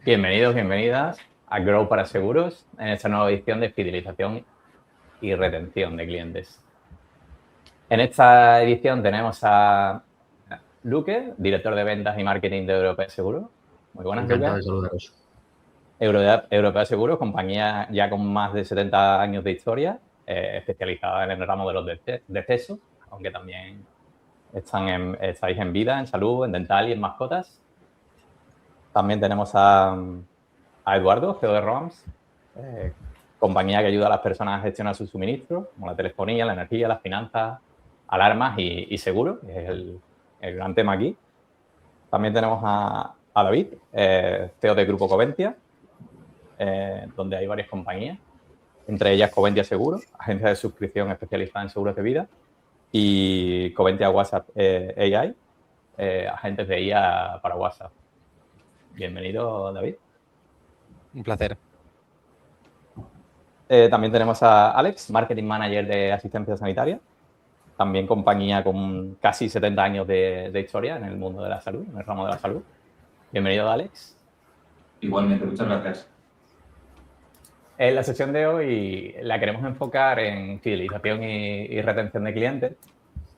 Bienvenidos, bienvenidas a Grow para Seguros, en esta nueva edición de fidelización y retención de clientes. En esta edición tenemos a Luque, director de ventas y marketing de Europea Seguros. Muy buenas, Encantado Luque. de saludaros. Europea Seguros, compañía ya con más de 70 años de historia, especializada en el ramo de los decesos, aunque también estáis en vida, en salud, en dental y en mascotas. También tenemos a Eduardo, CEO de ROMS, compañía que ayuda a las personas a gestionar sus suministros, como la telefonía, la energía, las finanzas, alarmas y seguros, que es el gran tema aquí. También tenemos a David, CEO de Grupo Coventia, donde hay varias compañías, entre ellas Coventia Seguros, agencia de suscripción especializada en seguros de vida, y Coventia WhatsApp AI, agentes de IA para WhatsApp. Bienvenido, David. Un placer. También tenemos a Alex, Marketing Manager de Asistencia Sanitaria, también compañía con casi 70 años de historia en el mundo de la salud, en el ramo de la salud. Bienvenido, Alex. Igualmente, muchas gracias. En la sesión de hoy la queremos enfocar en fidelización y retención de clientes,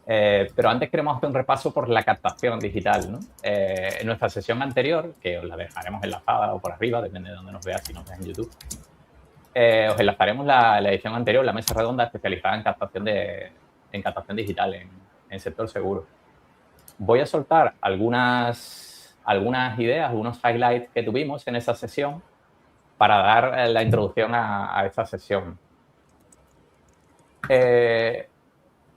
pero antes queremos hacer un repaso por la captación digital, ¿no? En nuestra sesión anterior, que os la dejaremos enlazada o por arriba, depende de dónde nos veas, si nos ves en YouTube, os enlazaremos la edición anterior, la mesa redonda especializada en captación digital en sector seguro. Voy a soltar algunas ideas, algunos highlights que tuvimos en esa sesión para dar la introducción a esta sesión.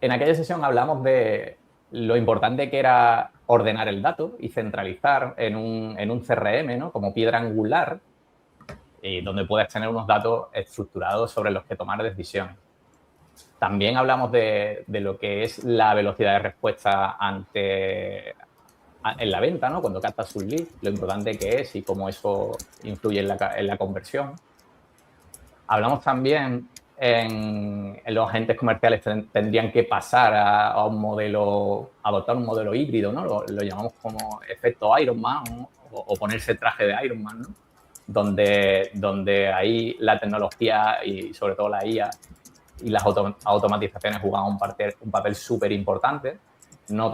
En aquella sesión hablamos de lo importante que era ordenar el dato y centralizar en un CRM, ¿no? Como piedra angular, y donde puedes tener unos datos estructurados sobre los que tomar decisiones. También hablamos de lo que es la velocidad de respuesta en la venta, ¿no? Cuando captas un lead, lo importante que es y cómo eso influye en la conversión. Hablamos también en los agentes comerciales tendrían que pasar a adoptar un modelo híbrido, ¿no? Lo llamamos como efecto Iron Man o ponerse el traje de Iron Man, ¿no? Donde ahí la tecnología y sobre todo la IA y las automatizaciones jugaban un papel súper importante, no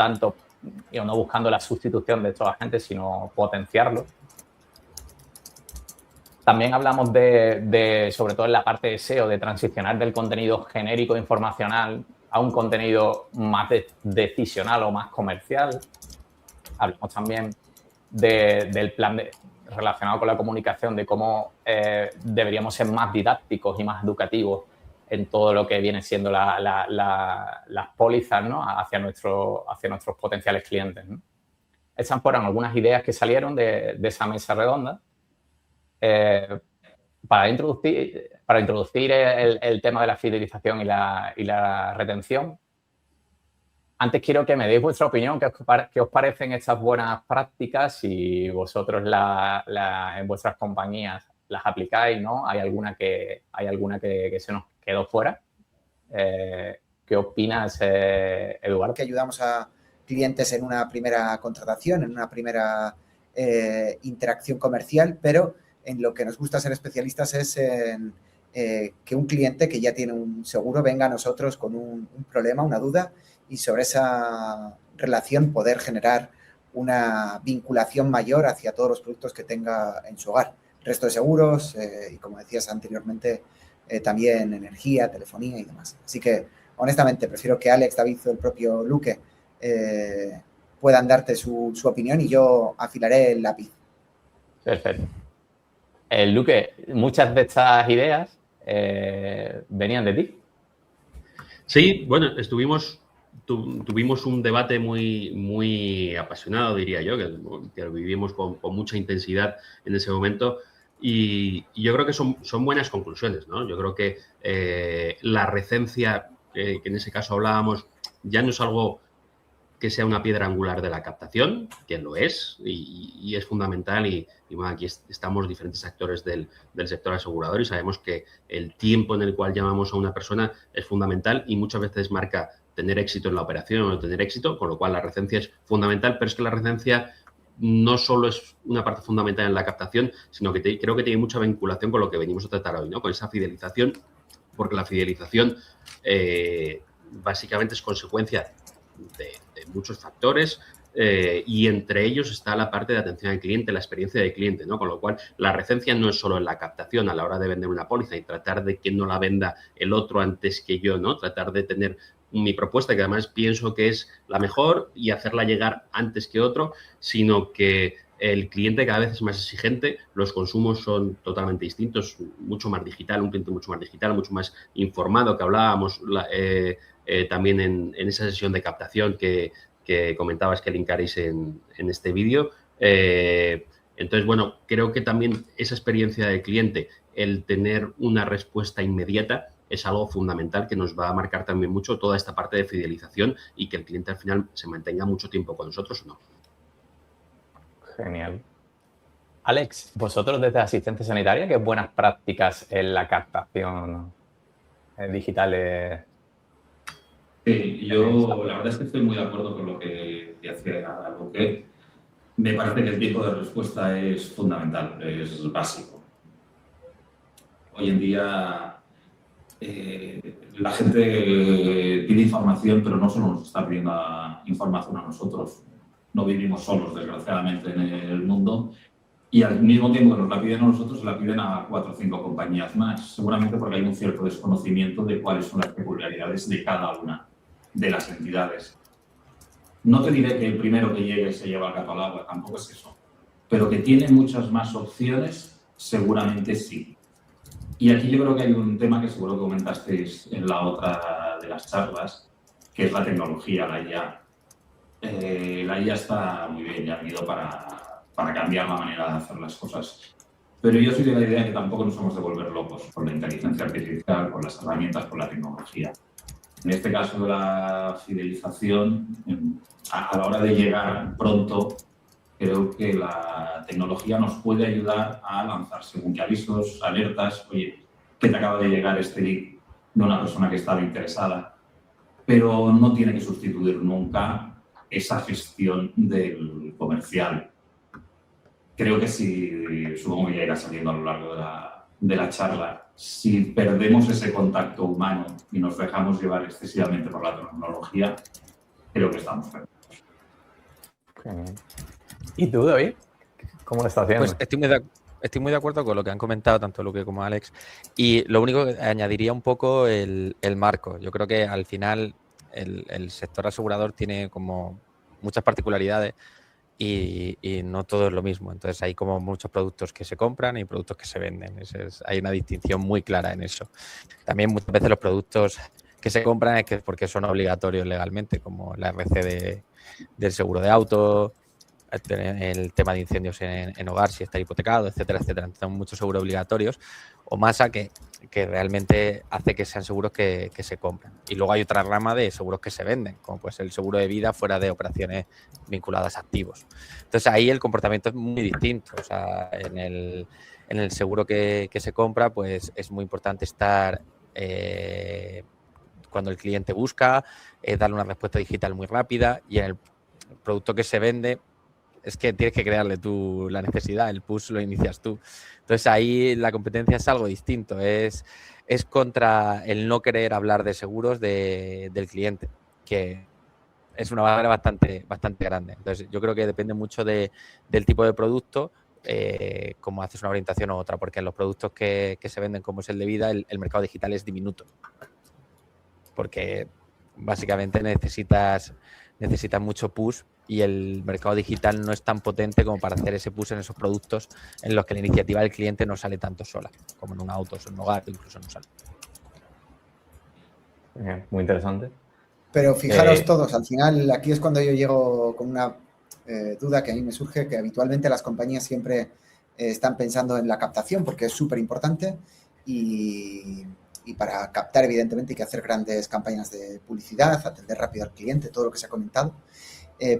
buscando la sustitución de estos agentes, sino potenciarlos. También hablamos sobre todo en la parte de SEO, de transicionar del contenido genérico informacional a un contenido más decisional o más comercial. Hablamos también del plan relacionado con la comunicación, de cómo deberíamos ser más didácticos y más educativos en todo lo que viene siendo las pólizas, ¿no? hacia nuestros potenciales clientes, ¿no? Esas fueron algunas ideas que salieron de esa mesa redonda. Para introducir el tema de la fidelización y la retención, antes quiero que me deis vuestra opinión, qué os parecen estas buenas prácticas, si vosotros en vuestras compañías las aplicáis, ¿no? Hay alguna que se nos quedó fuera. ¿Qué opinas, Eduardo? Que ayudamos a clientes en una primera contratación, en una primera interacción comercial, pero en lo que nos gusta ser especialistas es en que un cliente que ya tiene un seguro venga a nosotros con un problema, una duda, y sobre esa relación poder generar una vinculación mayor hacia todos los productos que tenga en su hogar. Resto de seguros y, como decías anteriormente, también energía, telefonía y demás. Así que, honestamente, prefiero que Alex, David o el propio Luque puedan darte su opinión y yo afilaré el lápiz. Perfecto. Luque, muchas de estas ideas venían de ti. Sí, bueno, tuvimos un debate muy apasionado, diría yo, que lo vivimos con mucha intensidad en ese momento y yo creo que son buenas conclusiones, ¿no? Yo creo que la recencia, que en ese caso hablábamos, ya no es algo que sea una piedra angular de la captación, que lo es y es fundamental y bueno, aquí estamos diferentes actores del sector asegurador y sabemos que el tiempo en el cual llamamos a una persona es fundamental y muchas veces marca tener éxito en la operación o no tener éxito, con lo cual la recencia es fundamental, pero es que la recencia no solo es una parte fundamental en la captación, sino que creo que tiene mucha vinculación con lo que venimos a tratar hoy, ¿no? Con esa fidelización, porque la fidelización básicamente es consecuencia de muchos factores, y entre ellos está la parte de atención al cliente, la experiencia del cliente, ¿no? Con lo cual, la recencia no es solo en la captación a la hora de vender una póliza y tratar de que no la venda el otro antes que yo, ¿no? Tratar de tener mi propuesta, que además pienso que es la mejor, y hacerla llegar antes que otro, sino que el cliente cada vez es más exigente, los consumos son totalmente distintos, mucho más digital, un cliente mucho más digital, mucho más informado, que hablábamos también en esa sesión de captación que comentabas que linkaréis en este vídeo. Entonces, bueno, creo que también esa experiencia del cliente, el tener una respuesta inmediata, es algo fundamental que nos va a marcar también mucho toda esta parte de fidelización y que el cliente al final se mantenga mucho tiempo con nosotros o no. Genial. Alex, vosotros desde Asistencia Sanitaria, ¿qué buenas prácticas en la captación digital? Sí, yo la verdad es que estoy muy de acuerdo con lo que hace algo que me parece que el tiempo de respuesta es fundamental, es básico. Hoy en día la gente pide información, pero no solo nos está pidiendo información a nosotros. No vivimos solos, desgraciadamente, en el mundo. Y al mismo tiempo que nos la piden a nosotros, se la piden a 4 o 5 compañías más. Seguramente porque hay un cierto desconocimiento de cuáles son las peculiaridades de cada una de las entidades. No te diré que el primero que llegue se lleva el gato al agua, tampoco es eso. Pero que tiene muchas más opciones, seguramente sí. Y aquí yo creo que hay un tema que seguro que comentasteis en la otra de las charlas, que es la tecnología, la IA. La IA está muy bien y ha venido para cambiar la manera de hacer las cosas. Pero yo soy de la idea que tampoco nos hemos de volver locos con la inteligencia artificial, con las herramientas, con la tecnología. En este caso de la fidelización, a la hora de llegar pronto, creo que la tecnología nos puede ayudar a lanzar según qué avisos, alertas. Oye, que te acaba de llegar este lead de una persona que estaba interesada, pero no tiene que sustituir nunca esa gestión del comercial. Creo que supongo que ya irá saliendo a lo largo de la charla, si perdemos ese contacto humano y nos dejamos llevar excesivamente por la tecnología, creo que estamos perdidos. ¿Y tú, David? ¿Cómo lo estás haciendo? Pues estoy muy de acuerdo con lo que han comentado tanto Luque como Alex, y lo único que añadiría un poco el marco. Yo creo que al final el sector asegurador tiene como muchas particularidades y no todo es lo mismo. Entonces hay como muchos productos que se compran y productos que se venden. Hay una distinción muy clara en eso. También muchas veces los productos que se compran es porque son obligatorios legalmente, como la RC del seguro de auto, el tema de incendios en hogar, si está hipotecado, etcétera, etcétera. Tenemos muchos seguros obligatorios o masa que realmente hace que sean seguros que se compran. Y luego hay otra rama de seguros que se venden, como pues el seguro de vida fuera de operaciones vinculadas a activos. Entonces ahí el comportamiento es muy distinto. O sea, en el seguro que se compra, pues es muy importante estar cuando el cliente busca, darle una respuesta digital muy rápida, y en el producto que se vende es que tienes que crearle tú la necesidad, el push lo inicias tú. Entonces ahí la competencia es algo distinto, es contra el no querer hablar de seguros del cliente, que es una barrera bastante grande. Entonces yo creo que depende mucho del tipo de producto, cómo haces una orientación u otra, porque en los productos que se venden como es el de vida, el mercado digital es diminuto, porque básicamente necesitas mucho push, y el mercado digital no es tan potente como para hacer ese push en esos productos en los que la iniciativa del cliente no sale tanto sola, como en un auto, en un hogar, incluso no sale. Muy interesante. Pero fijaros todos, al final aquí es cuando yo llego con una duda que a mí me surge, que habitualmente las compañías siempre están pensando en la captación porque es súper importante, y para captar evidentemente hay que hacer grandes campañas de publicidad, atender rápido al cliente, todo lo que se ha comentado.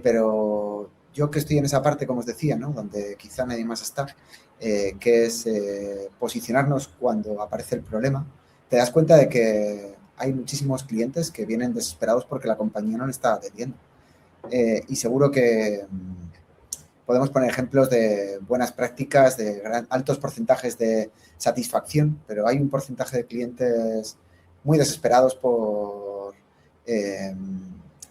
Pero yo que estoy en esa parte, como os decía, ¿no? Donde quizá nadie más está, que es posicionarnos cuando aparece el problema, te das cuenta de que hay muchísimos clientes que vienen desesperados porque la compañía no le está atendiendo. Y seguro que podemos poner ejemplos de buenas prácticas, de altos porcentajes de satisfacción, pero hay un porcentaje de clientes muy desesperados por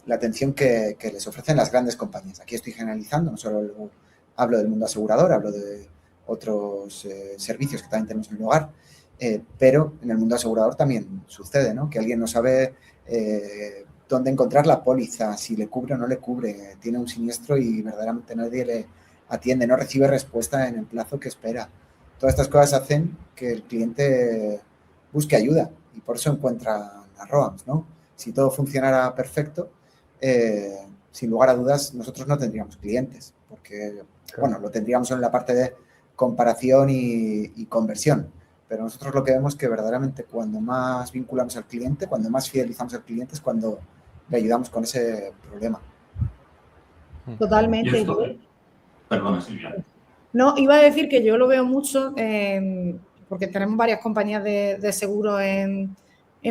la atención que les ofrecen las grandes compañías. Aquí estoy generalizando, no solo hablo del mundo asegurador, hablo de otros servicios que también tenemos en el hogar, pero en el mundo asegurador también sucede, ¿no? Que alguien no sabe dónde encontrar la póliza, si le cubre o no le cubre, tiene un siniestro y verdaderamente nadie le atiende, no recibe respuesta en el plazo que espera. Todas estas cosas hacen que el cliente busque ayuda y por eso encuentran a Roams, ¿no? Si todo funcionara perfecto, sin lugar a dudas, nosotros no tendríamos clientes, porque, bueno, lo tendríamos en la parte de comparación y conversión, pero nosotros lo que vemos es que verdaderamente cuando más vinculamos al cliente, cuando más fidelizamos al cliente es cuando le ayudamos con ese problema. Totalmente. Perdona, Silvia. No, iba a decir que yo lo veo mucho porque tenemos varias compañías de seguro en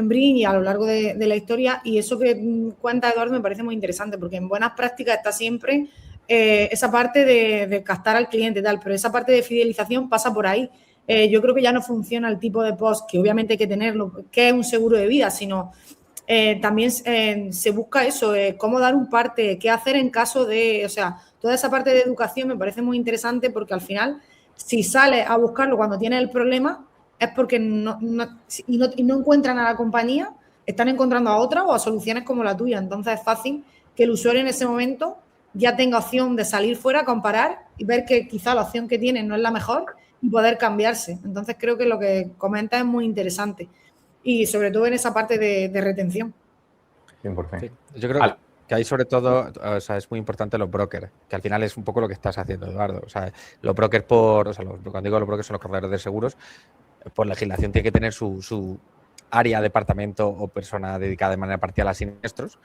Brin y a lo largo de la historia, y eso que cuenta Eduardo me parece muy interesante porque en buenas prácticas está siempre esa parte de captar al cliente y tal, pero esa parte de fidelización pasa por ahí. Yo creo que ya no funciona el tipo de post, que obviamente hay que tenerlo, que es un seguro de vida, sino también se busca eso, cómo dar un parte, qué hacer en caso de, o sea, toda esa parte de educación me parece muy interesante porque al final, si sales a buscarlo cuando tienes el problema, es porque no encuentran a la compañía, están encontrando a otra o a soluciones como la tuya. Entonces es fácil que el usuario en ese momento ya tenga opción de salir fuera, comparar y ver que quizá la opción que tiene no es la mejor y poder cambiarse. Entonces creo que lo que comenta es muy interesante y sobre todo en esa parte de retención. 100%. Sí, yo creo que hay sobre todo, o sea, es muy importante los brokers, que al final es un poco lo que estás haciendo, Eduardo. O sea, los brokers cuando digo los brokers son los corredores de seguros, por legislación tiene que tener su área, departamento o persona dedicada de manera parcial a siniestros,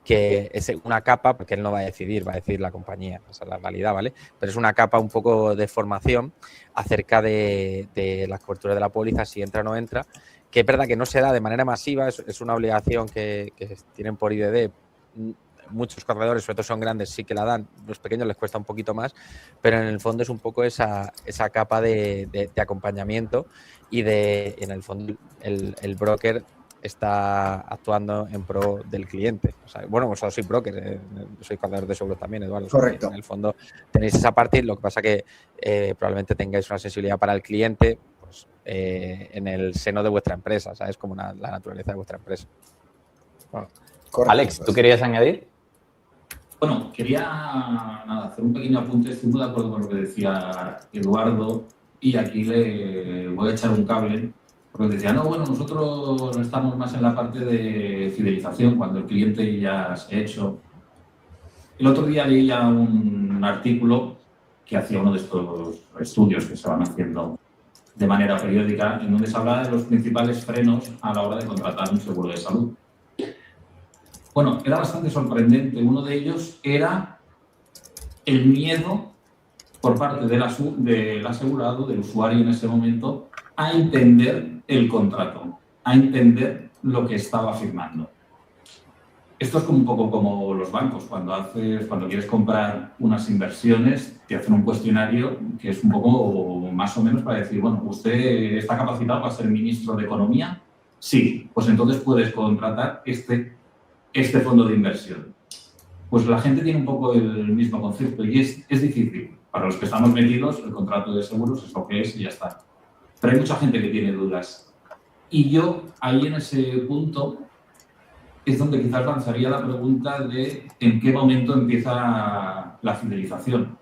que es una capa, porque él no va a decidir, va a decidir la compañía, esa es la realidad, ¿vale? Pero es una capa un poco de formación acerca de las coberturas de la póliza, si entra o no entra, que es verdad que no se da de manera masiva, es una obligación que tienen por IDD. Muchos corredores, sobre todo son grandes, sí que la dan, los pequeños les cuesta un poquito más, pero en el fondo es un poco esa capa de acompañamiento y en el fondo el broker está actuando en pro del cliente. O sea, bueno, vosotros sois broker, sois corredor de seguros también, Eduardo. Correcto. En el fondo tenéis esa parte, lo que pasa que probablemente tengáis una sensibilidad para el cliente pues, en el seno de vuestra empresa, ¿sabes? Como la naturaleza de vuestra empresa. Bueno. Correcto. Alex, ¿tú querías añadir? Bueno, quería hacer un pequeño apunte. Estoy muy de acuerdo con lo que decía Eduardo y aquí le voy a echar un cable porque decía, no, bueno, nosotros estamos más en la parte de fidelización cuando el cliente ya se ha hecho. El otro día leía un artículo que hacía uno de estos estudios que se van haciendo de manera periódica en donde se hablaba de los principales frenos a la hora de contratar un seguro de salud. Bueno, era bastante sorprendente. Uno de ellos era el miedo por parte del asegurado, del usuario en ese momento, a entender el contrato, a entender lo que estaba firmando. Esto es como un poco como los bancos. Cuando quieres comprar unas inversiones, te hacen un cuestionario que es un poco más o menos para decir, bueno, ¿usted está capacitado para ser ministro de Economía? Sí, pues entonces puedes contratar este fondo de inversión. Pues la gente tiene un poco el mismo concepto y es difícil. Para los que estamos metidos, el contrato de seguros es lo que es y ya está. Pero hay mucha gente que tiene dudas. Y yo, ahí en ese punto, es donde quizás lanzaría la pregunta de en qué momento empieza la fidelización.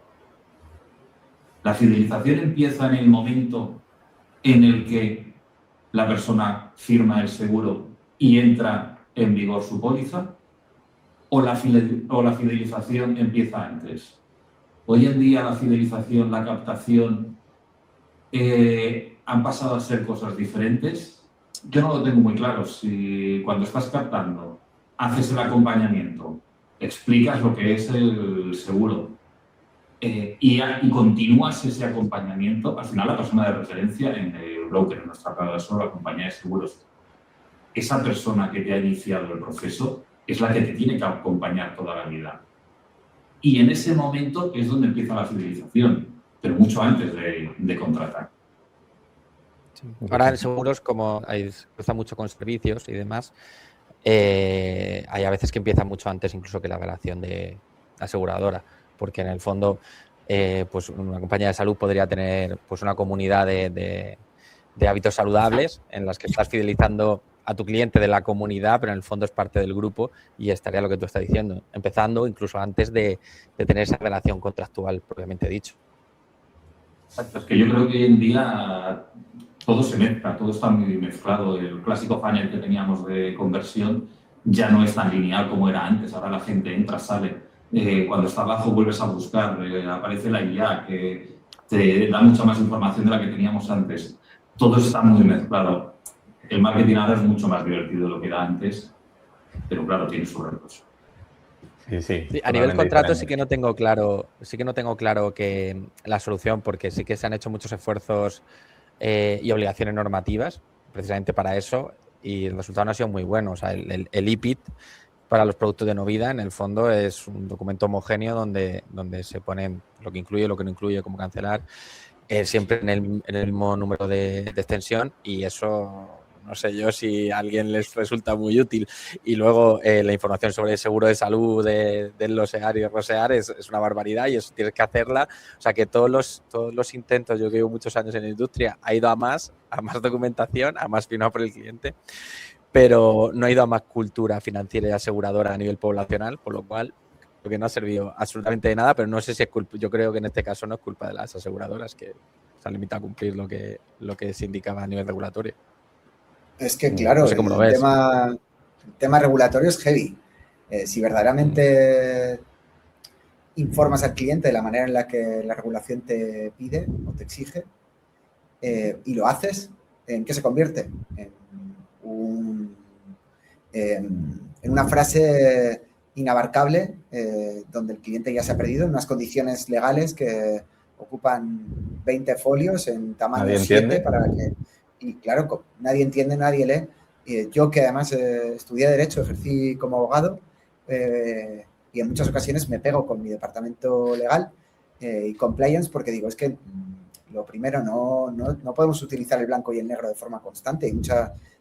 La fidelización empieza en el momento en el que la persona firma el seguro y entra en vigor su póliza, o la fidelización empieza antes. Hoy en día la fidelización, la captación, han pasado a ser cosas diferentes. Yo no lo tengo muy claro. Si cuando estás captando haces el acompañamiento, explicas lo que es el seguro y continúas ese acompañamiento, al final la persona de referencia en el broker, en nuestra caso la compañía de seguros, esa persona que te ha iniciado el proceso es la que te tiene que acompañar toda la vida. Y en ese momento es donde empieza la fidelización, pero mucho antes de contratar. Ahora en seguros, como se cruza mucho con servicios y demás, hay a veces que empieza mucho antes incluso que la relación de aseguradora, porque en el fondo pues una compañía de salud podría tener pues una comunidad de hábitos saludables en las que estás fidelizando a tu cliente de la comunidad, pero en el fondo es parte del grupo y estaría lo que tú estás diciendo, empezando incluso antes de tener esa relación contractual propiamente dicho. Exacto, es que yo creo que hoy en día todo se mezcla, todo está muy mezclado. El clásico funnel que teníamos de conversión ya no es tan lineal como era antes. Ahora la gente entra, sale. Cuando está abajo vuelves a buscar, aparece la IA que te da mucha más información de la que teníamos antes. Todo está muy mezclado. El marketing ahora es mucho más divertido de lo que era antes, pero claro, tiene sus retos. Sí, a nivel contrato sí que no tengo claro que la solución, porque sí que se han hecho muchos esfuerzos y obligaciones normativas precisamente para eso y el resultado no ha sido muy bueno. O sea, el IPIT para los productos de no vida en el fondo es un documento homogéneo donde se ponen lo que incluye, lo que no incluye, cómo cancelar, siempre en el mismo número de extensión, y eso no sé yo si a alguien les resulta muy útil. Y luego la información sobre el seguro de salud del losear y rosear es una barbaridad y eso tienes que hacerla. O sea que todos los intentos, yo que llevo muchos años en la industria, ha ido a más documentación, a más firmado por el cliente, pero no ha ido a más cultura financiera y aseguradora a nivel poblacional, por lo cual creo que no ha servido absolutamente de nada, pero no sé si es culpa, yo creo que en este caso no es culpa de las aseguradoras, que se han limitado a cumplir lo que se indicaba a nivel regulatorio. Es que, claro, no sé cómo lo ves. El tema regulatorio es heavy. Si verdaderamente informas al cliente de la manera en la que la regulación te pide o te exige y lo haces, ¿en qué se convierte? En una frase inabarcable donde el cliente ya se ha perdido en unas condiciones legales que ocupan 20 folios en tamaño 7 para que... Y claro, nadie entiende, nadie lee. Yo que además estudié Derecho, ejercí como abogado y en muchas ocasiones me pego con mi departamento legal y compliance porque digo, es que lo primero, no podemos utilizar el blanco y el negro de forma constante. Hay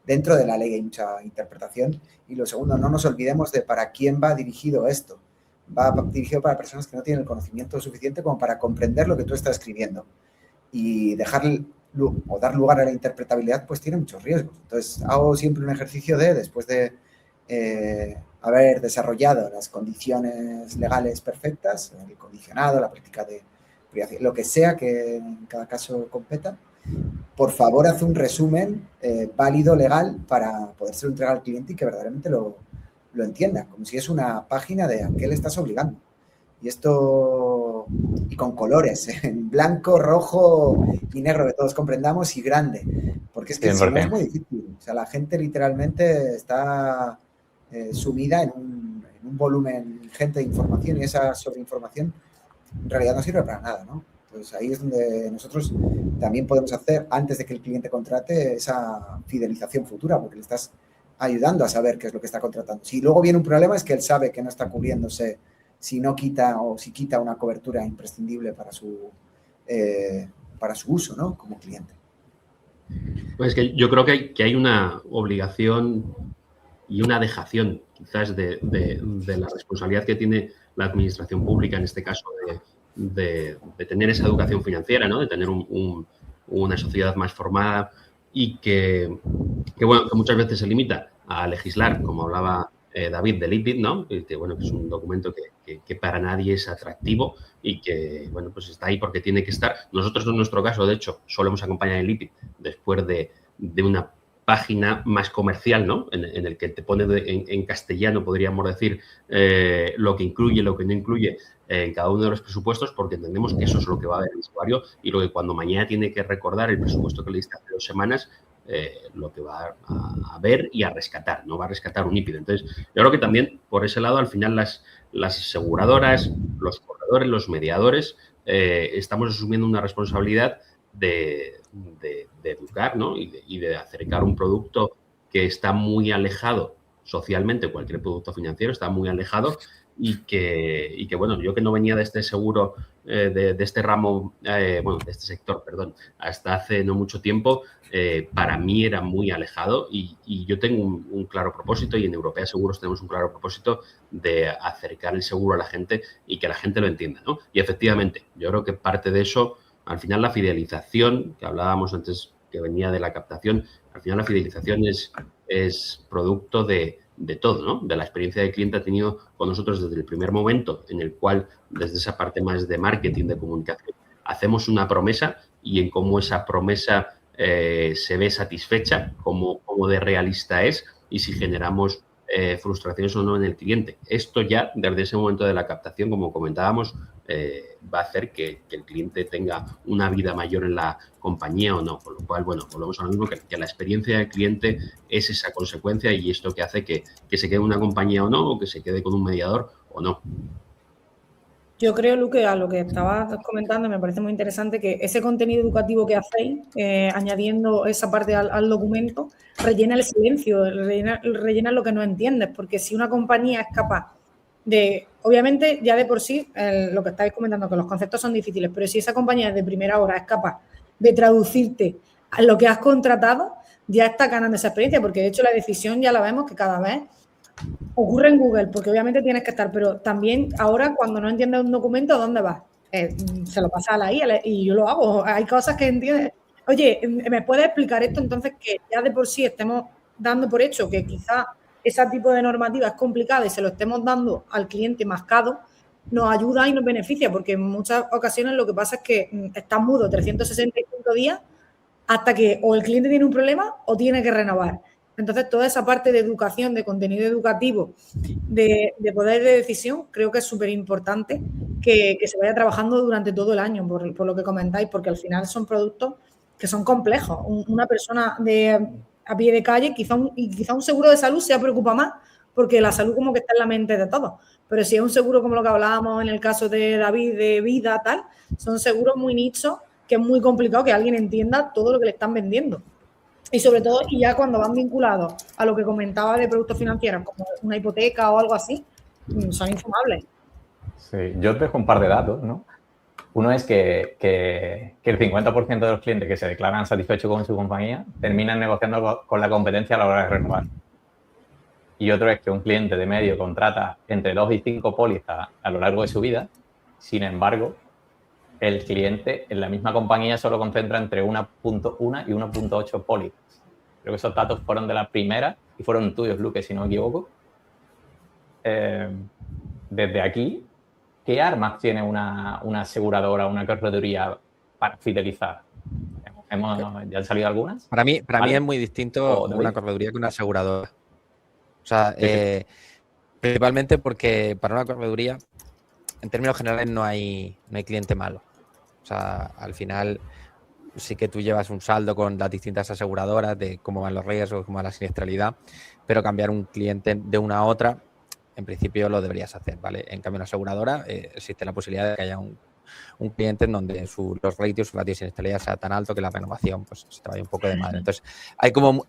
dentro de la ley hay mucha interpretación. Y lo segundo, no nos olvidemos de para quién va dirigido esto. Va dirigido para personas que no tienen el conocimiento suficiente como para comprender lo que tú estás escribiendo. Y dar lugar a la interpretabilidad, pues tiene muchos riesgos. Entonces, hago siempre un ejercicio después de haber desarrollado las condiciones legales perfectas, el condicionado, la práctica de privacidad, lo que sea que en cada caso competa, por favor, haz un resumen válido, legal, para poder ser entregado al cliente y que verdaderamente lo entienda, como si es una página de a qué le estás obligando. Y esto, y con colores, en blanco, rojo y negro, que todos comprendamos, y grande, porque es que si no es muy difícil. O sea, la gente literalmente está sumida en un volumen ingente de información y esa sobreinformación en realidad no sirve para nada, ¿no? Pues ahí es donde nosotros también podemos hacer, antes de que el cliente contrate, esa fidelización futura, porque le estás ayudando a saber qué es lo que está contratando. Si luego viene un problema es que él sabe que no está cubriéndose si no quita o si quita una cobertura imprescindible para su uso, ¿no? Como cliente. Pues que yo creo que hay una obligación y una dejación quizás de la responsabilidad que tiene la administración pública, en este caso de tener esa educación financiera, ¿no? De tener una sociedad más formada y que muchas veces se limita a legislar, como hablaba David del IPIT, ¿no? Que bueno, que es un documento que para nadie es atractivo y que bueno, pues está ahí porque tiene que estar. Nosotros en nuestro caso, de hecho, solemos acompañar el IPIT después de una página más comercial, ¿no? En el que te pone en castellano, podríamos decir, lo que incluye, lo que no incluye en cada uno de los presupuestos, porque entendemos que eso es lo que va a ver el usuario y lo que cuando mañana tiene que recordar el presupuesto que le diste hace 2 semanas, lo que va a ver y a rescatar, no va a rescatar un IPID. Entonces, yo creo que también por ese lado, al final, las aseguradoras, los corredores, los mediadores, estamos asumiendo una responsabilidad de educar, ¿no? y de acercar un producto que está muy alejado socialmente, cualquier producto financiero está muy alejado y que bueno, yo que no venía de este seguro, de este ramo, bueno, de este sector, perdón, hasta hace no mucho tiempo, para mí era muy alejado y yo tengo un claro propósito, y en Europea Seguros tenemos un claro propósito de acercar el seguro a la gente y que la gente lo entienda, ¿no? Y efectivamente, yo creo que parte de eso, al final la fidelización, que hablábamos antes que venía de la captación, al final la fidelización es producto de todo, ¿no? De la experiencia del cliente ha tenido con nosotros desde el primer momento, en el cual, desde esa parte más de marketing, de comunicación, hacemos una promesa y en cómo esa promesa se ve satisfecha, cómo de realista es y si generamos frustraciones o no en el cliente. Esto ya, desde ese momento de la captación, como comentábamos, va a hacer que el cliente tenga una vida mayor en la compañía o no. Por lo cual, bueno, volvemos a lo mismo, que la experiencia del cliente es esa consecuencia y esto que hace que se quede en una compañía o no, o que se quede con un mediador o no. Yo creo, Luque, a lo que estabas comentando, me parece muy interesante que ese contenido educativo que hacéis, añadiendo esa parte al documento, rellena el silencio, rellena lo que no entiendes, porque si una compañía es capaz de, obviamente ya de por sí, lo que estáis comentando, que los conceptos son difíciles, pero si esa compañía de primera hora es capaz de traducirte a lo que has contratado, ya está ganando esa experiencia, porque de hecho la decisión ya la vemos que cada vez ocurre en Google, porque obviamente tienes que estar, pero también ahora cuando no entiendes un documento, ¿dónde vas? Se lo pasa a la IA y yo lo hago. Hay cosas que entiendes. Oye, ¿me puedes explicar esto? Entonces, que ya de por sí estemos dando por hecho que quizá ese tipo de normativa es complicada y se lo estemos dando al cliente mascado, nos ayuda y nos beneficia, porque en muchas ocasiones lo que pasa es que estás mudo 365 días hasta que o el cliente tiene un problema o tiene que renovar. Entonces, toda esa parte de educación, de contenido educativo, de poder de decisión, creo que es súper importante que se vaya trabajando durante todo el año, por lo que comentáis, porque al final son productos que son complejos. Una persona a pie de calle, quizá un seguro de salud se preocupa más, porque la salud como que está en la mente de todos. Pero si es un seguro como lo que hablábamos en el caso de David, de vida, tal, son seguros muy nichos, que es muy complicado que alguien entienda todo lo que le están vendiendo. Y sobre todo, y ya cuando van vinculados a lo que comentaba de productos financieros, como una hipoteca o algo así, son infumables. Sí, yo os dejo un par de datos, ¿no? Uno es que el 50% de los clientes que se declaran satisfechos con su compañía terminan negociando con la competencia a la hora de renovar. Y otro es que un cliente de medio contrata entre 2 y 5 pólizas a lo largo de su vida. Sin embargo, el cliente en la misma compañía solo concentra entre 1.1 y 1.8 pólizas. Creo que esos datos fueron de la primera y fueron tuyos, Luque, si no me equivoco. Desde aquí, ¿qué armas tiene una aseguradora, una correduría para fidelizar? ¿Ya han salido algunas? Para mí es muy distinto una correduría que una aseguradora. O sea, principalmente porque para una correduría, en términos generales, no hay cliente malo. O sea, al final sí que tú llevas un saldo con las distintas aseguradoras de cómo van los riesgos, cómo va la siniestralidad, pero cambiar un cliente de una a otra, en principio lo deberías hacer, ¿vale? En cambio, en una aseguradora existe la posibilidad de que haya un cliente en donde los ratios, su ratio de siniestralidad sea tan alto que la renovación pues se te vaya un poco de madre. Entonces, hay como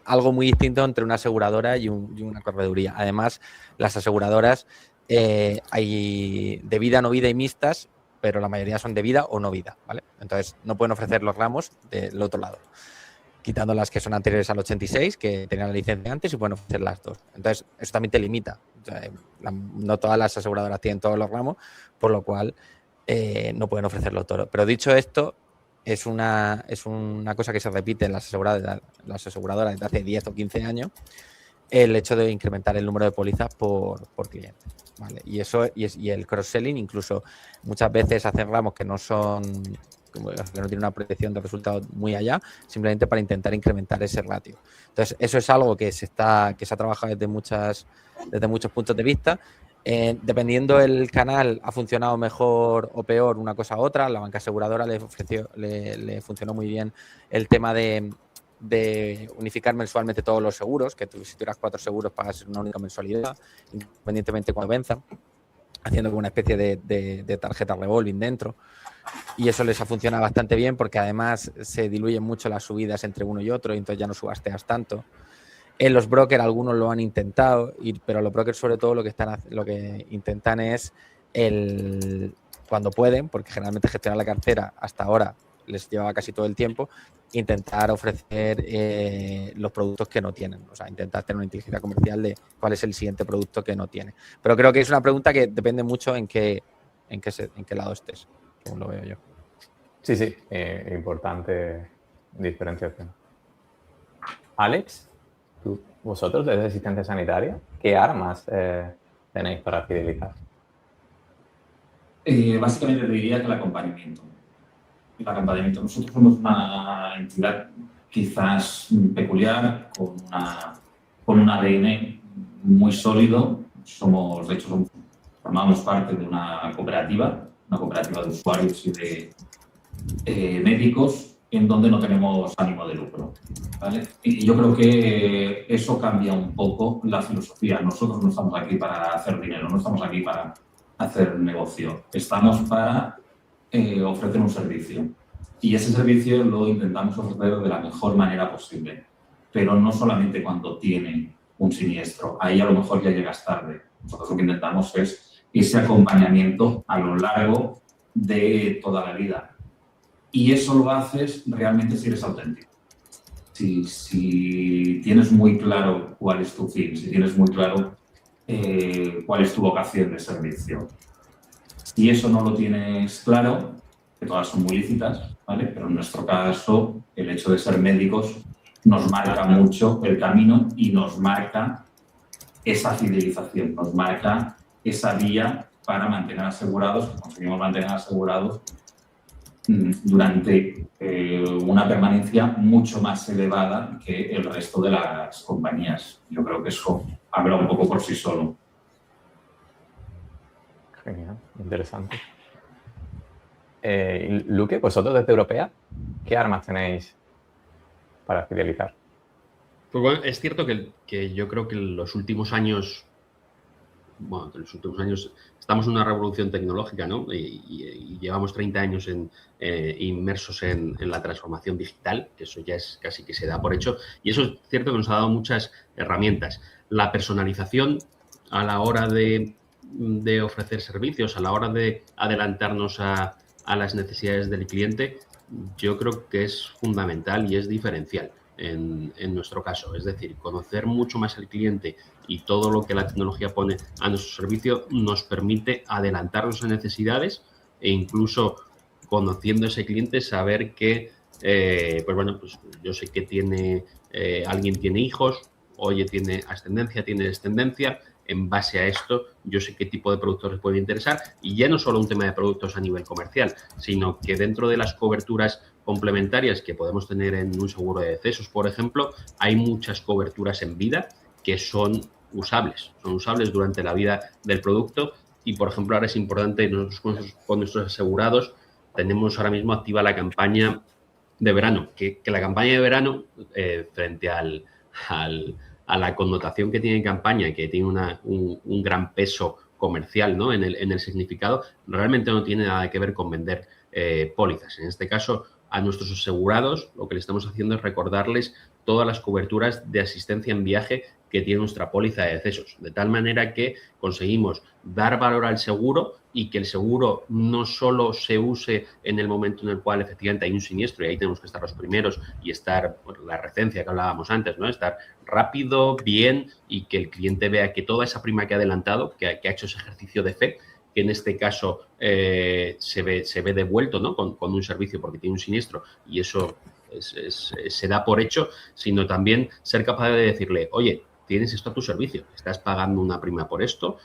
algo muy distinto entre una aseguradora y una correduría. Además, las aseguradoras hay de vida, no vida y mixtas, pero la mayoría son de vida o no vida, ¿vale? Entonces, no pueden ofrecer los ramos del otro lado, quitando las que son anteriores al 86, que tenían la licencia antes, y pueden ofrecer las dos. Entonces, eso también te limita. O sea, no todas las aseguradoras tienen todos los ramos, por lo cual no pueden ofrecerlo todo. Pero dicho esto, es una cosa que se repite en las aseguradoras desde hace 10 o 15 años, el hecho de incrementar el número de pólizas por cliente, ¿vale? Y eso y el cross-selling, incluso muchas veces hacen ramos que no tienen una protección de resultados muy allá, simplemente para intentar incrementar ese ratio. Entonces, eso es algo que se ha trabajado desde muchos puntos de vista. Dependiendo del canal, ha funcionado mejor o peor una cosa u otra. La banca aseguradora le funcionó muy bien el tema de unificar mensualmente todos los seguros, que si tuvieras 4 seguros pagas una única mensualidad, independientemente cuando venzan, haciendo como una especie de tarjeta revolving dentro. Y eso les ha funcionado bastante bien porque además se diluyen mucho las subidas entre uno y otro y entonces ya no subasteas tanto. En los brokers algunos lo han intentado, pero los brokers sobre todo lo que intentan es cuando pueden, porque generalmente gestionar la cartera hasta ahora les llevaba casi todo el tiempo, intentar ofrecer los productos que no tienen. O sea, intentar tener una inteligencia comercial de cuál es el siguiente producto que no tiene. Pero creo que es una pregunta que depende mucho en qué lado estés, según lo veo yo. Sí, sí, importante diferenciación. Alex, vosotros desde asistencia sanitaria, ¿qué armas tenéis para fidelizar? Básicamente te diría que el acompañamiento. Nosotros somos una entidad quizás peculiar, con un ADN muy sólido. De hecho, formamos parte de una cooperativa de usuarios y de médicos, en donde no tenemos ánimo de lucro, ¿vale? Y yo creo que eso cambia un poco la filosofía. Nosotros no estamos aquí para hacer dinero, no estamos aquí para hacer negocio. Estamos para ofrecer un servicio. Y ese servicio lo intentamos ofrecer de la mejor manera posible. Pero no solamente cuando tienen un siniestro. Ahí a lo mejor ya llegas tarde. Nosotros lo que intentamos es ese acompañamiento a lo largo de toda la vida. Y eso lo haces realmente si eres auténtico. Si tienes muy claro cuál es tu fin, si tienes muy claro cuál es tu vocación de servicio. Si eso no lo tienes claro, que todas son muy lícitas, ¿vale? Pero en nuestro caso, el hecho de ser médicos nos marca mucho el camino y nos marca esa fidelización, nos marca esa vía para mantener asegurados, que conseguimos mantener asegurados durante una permanencia mucho más elevada que el resto de las compañías. Yo creo que eso habla un poco por sí solo. Genial, interesante. Luque, vosotros desde Europea, ¿qué armas tenéis para fidelizar? Pues bueno, es cierto que yo creo que en los últimos años, estamos en una revolución tecnológica, ¿no? Y llevamos 30 años inmersos en la transformación digital, que eso ya es casi que se da por hecho. Y eso es cierto que nos ha dado muchas herramientas. La personalización a la hora de ofrecer servicios, a la hora de adelantarnos a las necesidades del cliente, yo creo que es fundamental y es diferencial en nuestro caso. Es decir, conocer mucho más al cliente y todo lo que la tecnología pone a nuestro servicio nos permite adelantarnos a necesidades e incluso conociendo a ese cliente saber que, pues yo sé que alguien tiene hijos, oye, tiene ascendencia, tiene descendencia. En base a esto, yo sé qué tipo de productos les puede interesar y ya no solo un tema de productos a nivel comercial, sino que dentro de las coberturas complementarias que podemos tener en un seguro de decesos, por ejemplo, hay muchas coberturas en vida que son usables durante la vida del producto y, por ejemplo, ahora es importante, nosotros con nuestros asegurados tenemos ahora mismo activa la campaña de verano, que la campaña de verano, frente a la connotación que tiene campaña y que tiene un gran peso comercial, ¿no? en el significado, realmente no tiene nada que ver con vender pólizas. En este caso, a nuestros asegurados lo que le estamos haciendo es recordarles todas las coberturas de asistencia en viaje que tiene nuestra póliza de decesos, de tal manera que conseguimos dar valor al seguro y que el seguro no solo se use en el momento en el cual efectivamente hay un siniestro y ahí tenemos que estar los primeros y estar, la recencia que hablábamos antes, ¿no? Estar rápido, bien y que el cliente vea que toda esa prima que ha adelantado, que ha hecho ese ejercicio de fe, que en este caso se ve devuelto, ¿no? con un servicio porque tiene un siniestro y eso se da por hecho, sino también ser capaz de decirle, oye, tienes esto a tu servicio, estás pagando una prima por esto,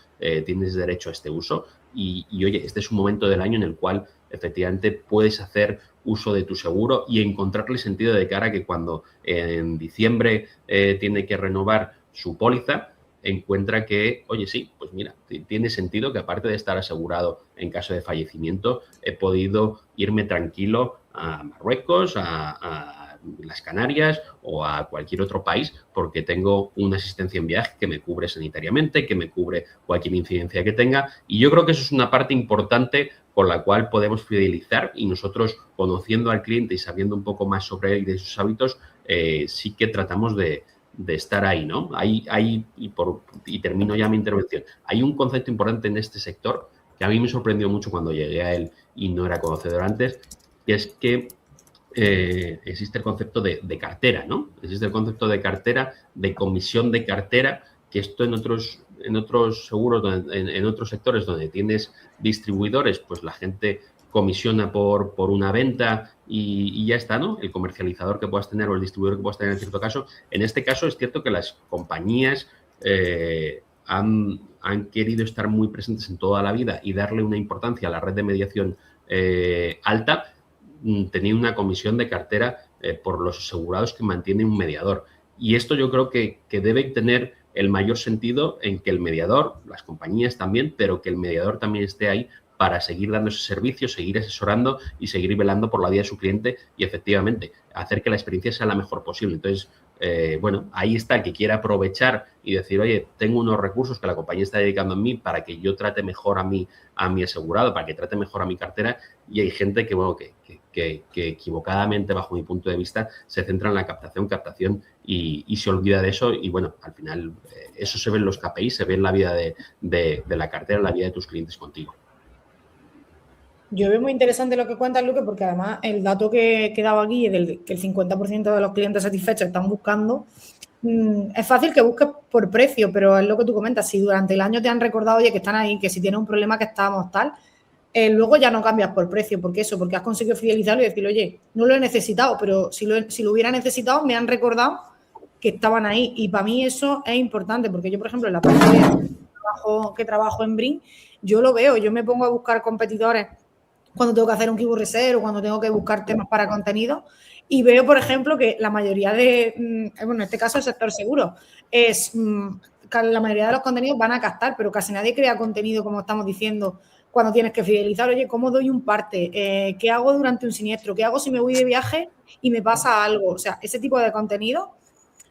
tienes derecho a este uso y oye, este es un momento del año en el cual efectivamente puedes hacer uso de tu seguro y encontrarle sentido de cara a que cuando en diciembre tiene que renovar su póliza, encuentra que, oye, sí, pues mira, tiene sentido que aparte de estar asegurado en caso de fallecimiento, he podido irme tranquilo a Marruecos, a las Canarias o a cualquier otro país porque tengo una asistencia en viaje que me cubre sanitariamente, que me cubre cualquier incidencia que tenga y yo creo que eso es una parte importante con la cual podemos fidelizar y nosotros conociendo al cliente y sabiendo un poco más sobre él y de sus hábitos, sí que tratamos de estar ahí, ¿no? Y termino ya mi intervención. Hay un concepto importante en este sector que a mí me sorprendió mucho cuando llegué a él y no era conocedor antes, que es que existe el concepto de cartera, ¿no? Existe el concepto de cartera, de comisión de cartera, que esto en otros seguros, en otros sectores donde tienes distribuidores, pues la gente comisiona por una venta y ya está, ¿no? El comercializador que puedas tener o el distribuidor que puedas tener en cierto caso. En este caso es cierto que las compañías han querido estar muy presentes en toda la vida y darle una importancia a la red de mediación alta, teniendo una comisión de cartera por los asegurados que mantiene un mediador. Y esto yo creo que debe tener el mayor sentido en que el mediador, las compañías también, pero que el mediador también esté ahí para seguir dando ese servicio, seguir asesorando y seguir velando por la vida de su cliente y efectivamente hacer que la experiencia sea la mejor posible. Entonces, bueno, ahí está el que quiera aprovechar y decir, oye, tengo unos recursos que la compañía está dedicando a mí para que yo trate mejor a mi asegurado, para que trate mejor a mi cartera, y hay gente que, bueno, que equivocadamente, bajo mi punto de vista, se centra en la captación y se olvida de eso y, bueno, al final eso se ve en los KPIs, se ve en la vida de la cartera, en la vida de tus clientes contigo. Yo veo muy interesante lo que cuentas, Luque, porque además el dato que daba aquí del que el 50% de los clientes satisfechos están buscando, es fácil que busques por precio, pero es lo que tú comentas, si durante el año te han recordado, oye, que están ahí, que si tienes un problema que estábamos tal, luego ya no cambias por precio, porque has conseguido fidelizarlo y decirle, oye, no lo he necesitado, pero si lo hubiera necesitado, me han recordado que estaban ahí. Y para mí eso es importante, porque yo, por ejemplo, en la parte que trabajo en Brin, yo lo veo, yo me pongo a buscar competidores cuando tengo que hacer un keyword research o cuando tengo que buscar temas para contenido y veo, por ejemplo, que la mayoría bueno, en este caso el sector seguro, la mayoría de los contenidos van a captar, pero casi nadie crea contenido, como estamos diciendo, cuando tienes que fidelizar, oye, ¿cómo doy un parte? ¿Qué hago durante un siniestro? ¿Qué hago si me voy de viaje y me pasa algo? O sea, ese tipo de contenido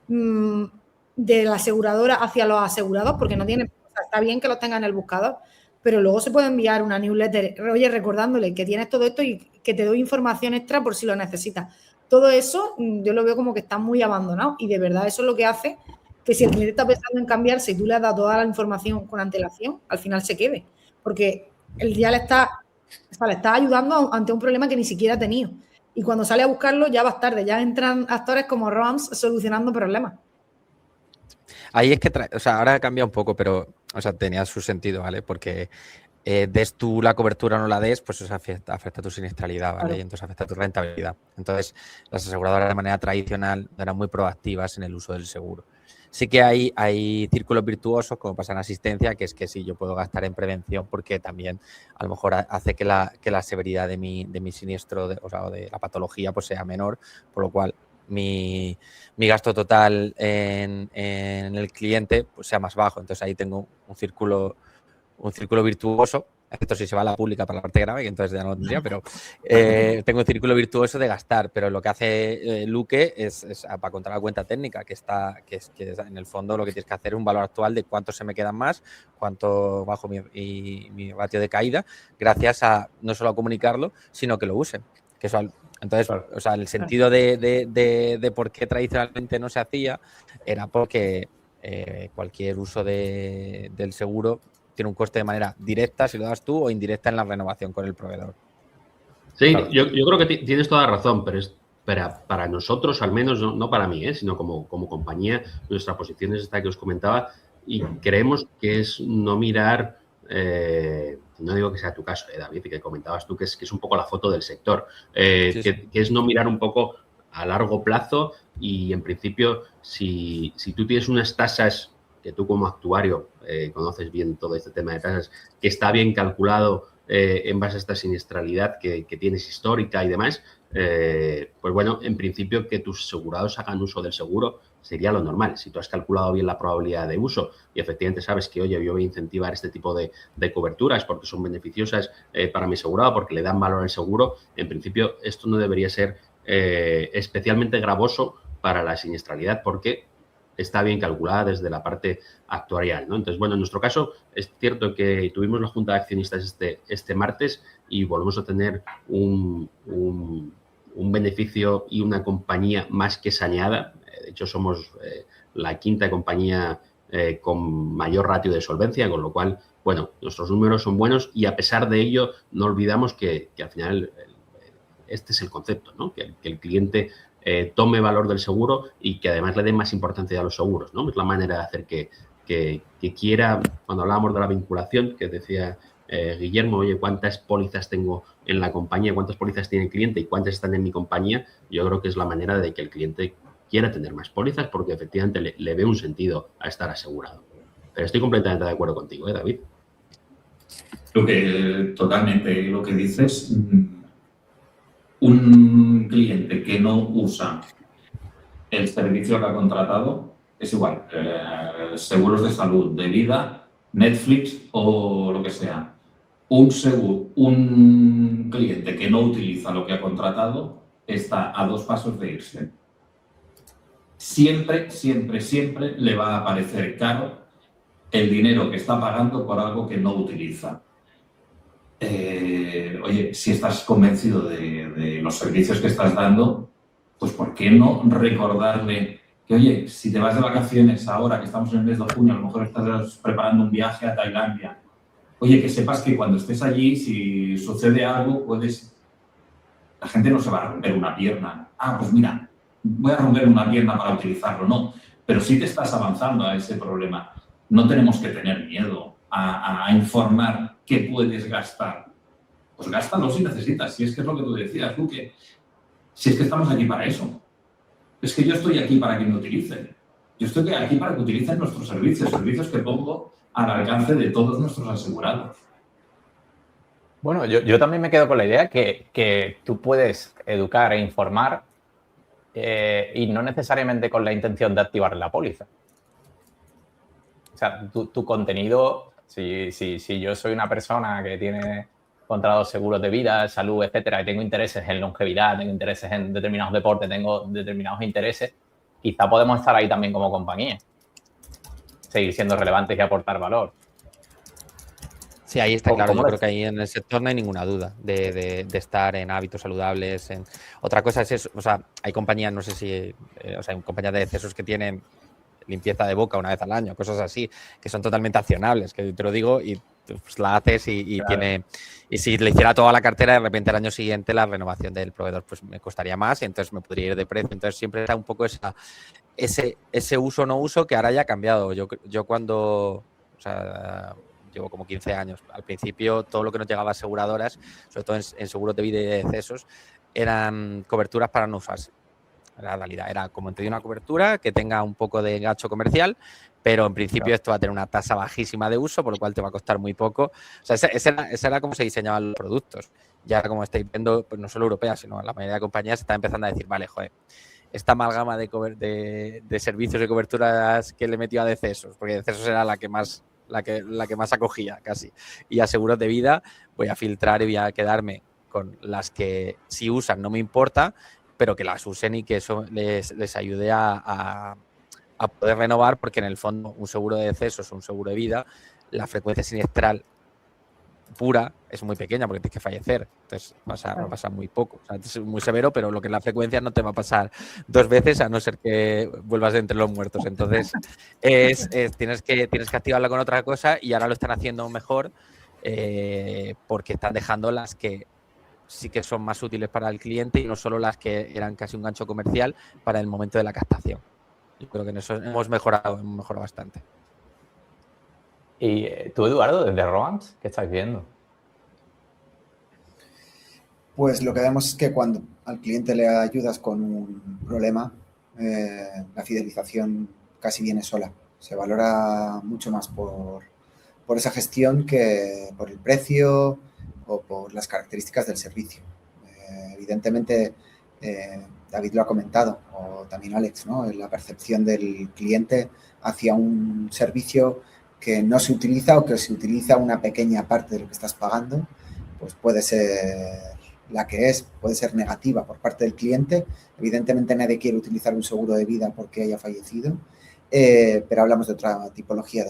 de la aseguradora hacia los asegurados, porque no tiene, o sea, está bien que los tengan en el buscador, pero luego se puede enviar una newsletter, oye, recordándole que tienes todo esto y que te doy información extra por si lo necesitas. Todo eso yo lo veo como que está muy abandonado y de verdad eso es lo que hace que si el cliente está pensando en cambiarse y tú le has dado toda la información con antelación, al final se quede, porque él ya le está ayudando ante un problema que ni siquiera ha tenido. Y cuando sale a buscarlo ya va tarde, ya entran actores como Roms solucionando problemas. Ahí es que, o sea, ahora cambia un poco, pero, o sea, tenía su sentido, ¿vale? Porque des tú la cobertura o no la des, pues eso afecta a tu siniestralidad, ¿vale? Claro. Y entonces afecta a tu rentabilidad. Entonces, las aseguradoras de manera tradicional eran muy proactivas en el uso del seguro. Sí que hay círculos virtuosos, como pasa en asistencia, que es que sí, yo puedo gastar en prevención porque también a lo mejor hace que la severidad de mi siniestro, o de la patología, pues sea menor, por lo cual mi gasto total en el cliente pues sea más bajo. Entonces ahí tengo un círculo virtuoso. Esto sí se va a la pública para la parte grave, que entonces ya no lo tendría, pero tengo un círculo virtuoso de gastar. Pero lo que hace Luque es para contar la cuenta técnica, que es en el fondo lo que tienes que hacer es un valor actual de cuánto se me quedan más, cuánto bajo mi ratio de caída, gracias a no solo a comunicarlo, sino que lo usen. Que eso, entonces, claro, o sea, el sentido de por qué tradicionalmente no se hacía era porque cualquier uso del seguro tiene un coste de manera directa si lo das tú o indirecta en la renovación con el proveedor. Sí, claro. Yo creo que tienes toda la razón, pero es para nosotros, al menos, no para mí, sino como compañía, nuestra posición es esta que os comentaba y creemos que es no mirar, no digo que sea tu caso, David, y que comentabas tú, que es un poco la foto del sector, sí. Que es no mirar un poco a largo plazo y, en principio, si tú tienes unas tasas que tú como actuario conoces bien todo este tema de tasas, que está bien calculado en base a esta siniestralidad que tienes histórica y demás, pues bueno, en principio que tus asegurados hagan uso del seguro sería lo normal. Si tú has calculado bien la probabilidad de uso y efectivamente sabes que, oye, yo voy a incentivar este tipo de coberturas porque son beneficiosas para mi asegurado, porque le dan valor al seguro, en principio esto no debería ser especialmente gravoso para la siniestralidad porque está bien calculada desde la parte actuarial, ¿no? Entonces, bueno, en nuestro caso es cierto que tuvimos la Junta de Accionistas este martes y volvemos a tener un beneficio y una compañía más que saneada. De hecho, somos la quinta compañía con mayor ratio de solvencia, con lo cual, bueno, nuestros números son buenos y a pesar de ello no olvidamos que al final este es el concepto, ¿no? Que el cliente tome valor del seguro y que además le dé más importancia a los seguros, ¿no? Es la manera de hacer que quiera, cuando hablábamos de la vinculación, que decía Guillermo, oye, ¿cuántas pólizas tengo en la compañía? ¿Cuántas pólizas tiene el cliente y cuántas están en mi compañía? Yo creo que es la manera de que el cliente quiera tener más pólizas porque efectivamente le ve un sentido a estar asegurado. Pero estoy completamente de acuerdo contigo, David. Creo que totalmente lo que dices. Un cliente que no usa el servicio que ha contratado es igual, seguros de salud, de vida, Netflix o lo que sea. Un cliente que no utiliza lo que ha contratado está a 2 pasos de irse. Siempre, siempre, siempre le va a parecer caro el dinero que está pagando por algo que no utiliza. Oye, si estás convencido de los servicios que estás dando, pues ¿por qué no recordarle que, oye, si te vas de vacaciones ahora que estamos en el mes de junio, a lo mejor estás preparando un viaje a Tailandia, oye, que sepas que cuando estés allí, si sucede algo, la gente no se va a romper una pierna. Pues mira, voy a romper una pierna para utilizarlo, no. Pero sí te estás avanzando a ese problema. No tenemos que tener miedo a informar qué puedes gastar. Pues gástalo si necesitas, si es que es lo que tú decías, Luque. Si es que estamos aquí para eso. Es que yo estoy aquí para que me utilicen. Yo estoy aquí para que utilicen nuestros servicios que pongo al alcance de todos nuestros asegurados. Bueno, yo también me quedo con la idea que tú puedes educar e informar y no necesariamente con la intención de activar la póliza. O sea, tu contenido, si yo soy una persona que tiene contratos seguros de vida, salud, etcétera, y tengo intereses en longevidad, tengo intereses en determinados deportes, tengo determinados intereses, quizá podemos estar ahí también como compañía. Seguir siendo relevantes y aportar valor. Sí, ahí está claro. Yo creo que ahí en el sector no hay ninguna duda de estar en hábitos saludables. Otra cosa es eso. O sea, hay compañías, no sé si... hay compañías de decesos que tienen limpieza de boca una vez al año, cosas así, que son totalmente accionables, que te lo digo y pues la haces y claro. Y si le hiciera toda la cartera, de repente el año siguiente la renovación del proveedor pues me costaría más y entonces me podría ir de precio. Entonces siempre está un poco ese uso o no uso que ahora ya ha cambiado. Yo cuando... O sea, llevo como 15 años. Al principio todo lo que nos llegaba a aseguradoras, sobre todo en seguros de vida y de decesos, eran coberturas para no usarse. La realidad era como te doy una cobertura que tenga un poco de gancho comercial, pero en principio esto va a tener una tasa bajísima de uso, por lo cual te va a costar muy poco. O sea, esa era como se diseñaban los productos. Ya como estáis viendo, pues no solo europeas, sino la mayoría de compañías están empezando a decir, vale, joder, esta amalgama de servicios y coberturas que le metió a decesos, porque decesos era la que más acogía casi, y a seguros de vida voy a filtrar y voy a quedarme con las que si usan no me importa, pero que las usen y que eso les ayude a poder renovar, porque en el fondo un seguro de decesos o un seguro de vida, la frecuencia siniestral pura es muy pequeña porque tienes que fallecer, entonces va a pasar muy poco. O sea, es muy severo, pero lo que es la frecuencia no te va a pasar 2 veces a no ser que vuelvas entre los muertos. Entonces tienes que activarla con otra cosa y ahora lo están haciendo mejor porque están dejando las que sí que son más útiles para el cliente y no solo las que eran casi un gancho comercial para el momento de la captación. Yo creo que en eso hemos mejorado bastante. ¿Y tú, Eduardo, desde Roams, qué estáis viendo? Pues lo que vemos es que cuando al cliente le ayudas con un problema, la fidelización casi viene sola. Se valora mucho más por esa gestión que por el precio o por las características del servicio. Evidentemente, David lo ha comentado, o también Alex, ¿no? La percepción del cliente hacia un servicio que no se utiliza o que se utiliza una pequeña parte de lo que estás pagando, pues puede ser la que es, puede ser negativa por parte del cliente. Evidentemente nadie quiere utilizar un seguro de vida porque haya fallecido, pero hablamos de otra tipología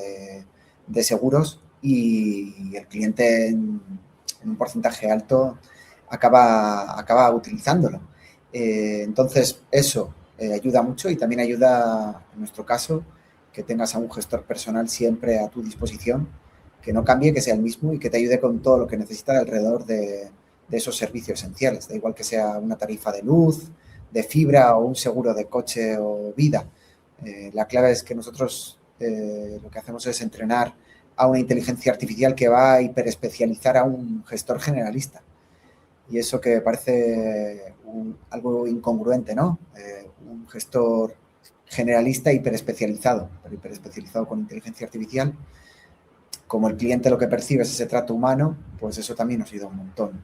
de seguros y el cliente en un porcentaje alto acaba utilizándolo. Entonces, eso ayuda mucho y también ayuda, en nuestro caso, que tengas a un gestor personal siempre a tu disposición, que no cambie, que sea el mismo y que te ayude con todo lo que necesitas alrededor de esos servicios esenciales. Da igual que sea una tarifa de luz, de fibra o un seguro de coche o vida. La clave es que nosotros lo que hacemos es entrenar a una inteligencia artificial que va a hiperespecializar a un gestor generalista. Y eso que parece algo incongruente, ¿no? Un gestor generalista hiperespecializado, pero hiperespecializado con inteligencia artificial. Como el cliente lo que percibe es ese trato humano, pues eso también nos ayuda un montón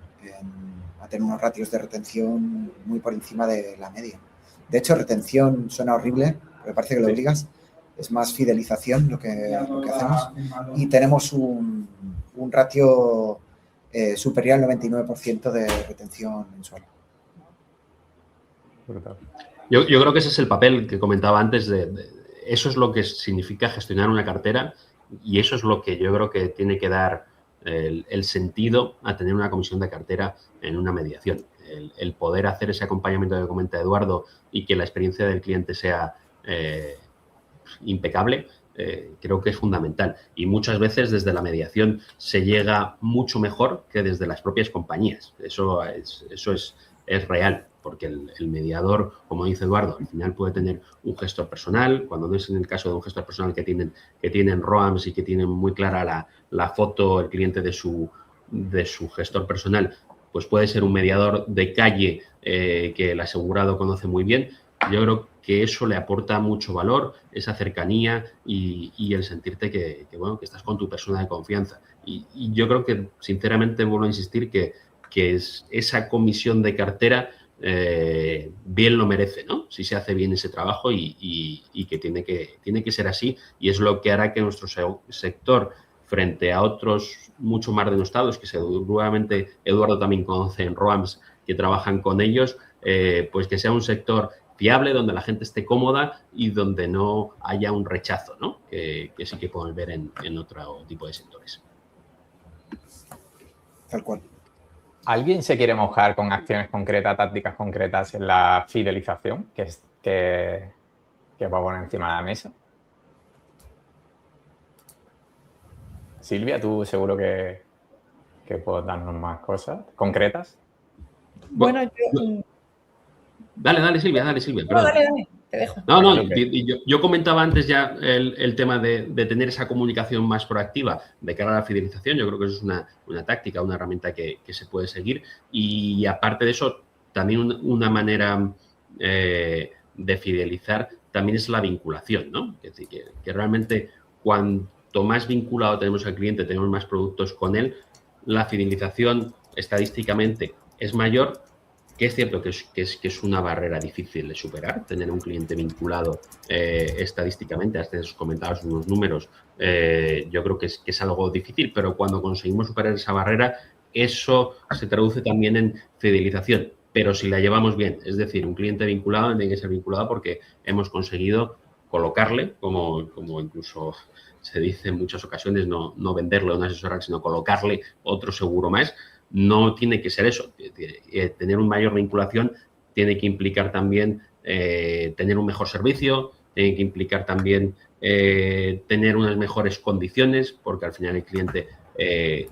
a tener unos ratios de retención muy por encima de la media. De hecho, retención suena horrible, pero parece que lo obligas. Es más fidelización lo que hacemos. Y tenemos un ratio superior al 99% de retención mensual. Brutal. Yo creo que ese es el papel que comentaba antes. Eso es lo que significa gestionar una cartera y eso es lo que yo creo que tiene que dar el sentido a tener una comisión de cartera en una mediación. El poder hacer ese acompañamiento que comenta Eduardo y que la experiencia del cliente sea impecable, creo que es fundamental. Y muchas veces desde la mediación se llega mucho mejor que desde las propias compañías. Eso es real, porque el mediador, como dice Eduardo, al final puede tener un gestor personal, cuando no es en el caso de un gestor personal que tienen ROAMs y que tienen muy clara la foto, el cliente de su gestor personal, pues puede ser un mediador de calle que el asegurado conoce muy bien. Yo creo que eso le aporta mucho valor, esa cercanía y el sentirte que estás con tu persona de confianza. Y yo creo que, sinceramente, vuelvo a insistir que esa comisión de cartera bien lo merece, ¿no? Si se hace bien ese trabajo y que tiene que ser así y es lo que hará que nuestro sector, frente a otros mucho más denostados, que seguramente Eduardo también conoce en ROAMs que trabajan con ellos, pues que sea un sector fiable, donde la gente esté cómoda y donde no haya un rechazo, ¿no? Que sí que podemos ver en otro tipo de sectores. Tal cual. ¿Alguien se quiere mojar con acciones concretas, tácticas concretas en la fidelización que va a poner encima de la mesa? Silvia, tú seguro que puedes darnos más cosas concretas. Bueno, yo... Dale, Silvia. No, Perdón. dale, te dejo. No, yo comentaba antes ya el tema de tener esa comunicación más proactiva de cara a la fidelización. Yo creo que eso es una táctica, una herramienta que se puede seguir. Y aparte de eso, también una manera de fidelizar también es la vinculación, ¿no? Es decir, que realmente cuanto más vinculado tenemos al cliente, tenemos más productos con él, la fidelización estadísticamente es mayor. Que es cierto que es una barrera difícil de superar, tener un cliente vinculado estadísticamente. Hasta os comentaba unos números, yo creo que es algo difícil, pero cuando conseguimos superar esa barrera, eso se traduce también en fidelización, pero si la llevamos bien. Es decir, un cliente vinculado tiene que ser vinculado porque hemos conseguido colocarle, como incluso se dice en muchas ocasiones, no venderle o no asesorar, sino colocarle otro seguro más. No tiene que ser eso. Tener una mayor vinculación tiene que implicar también tener un mejor servicio, tiene que implicar también tener unas mejores condiciones, porque al final el cliente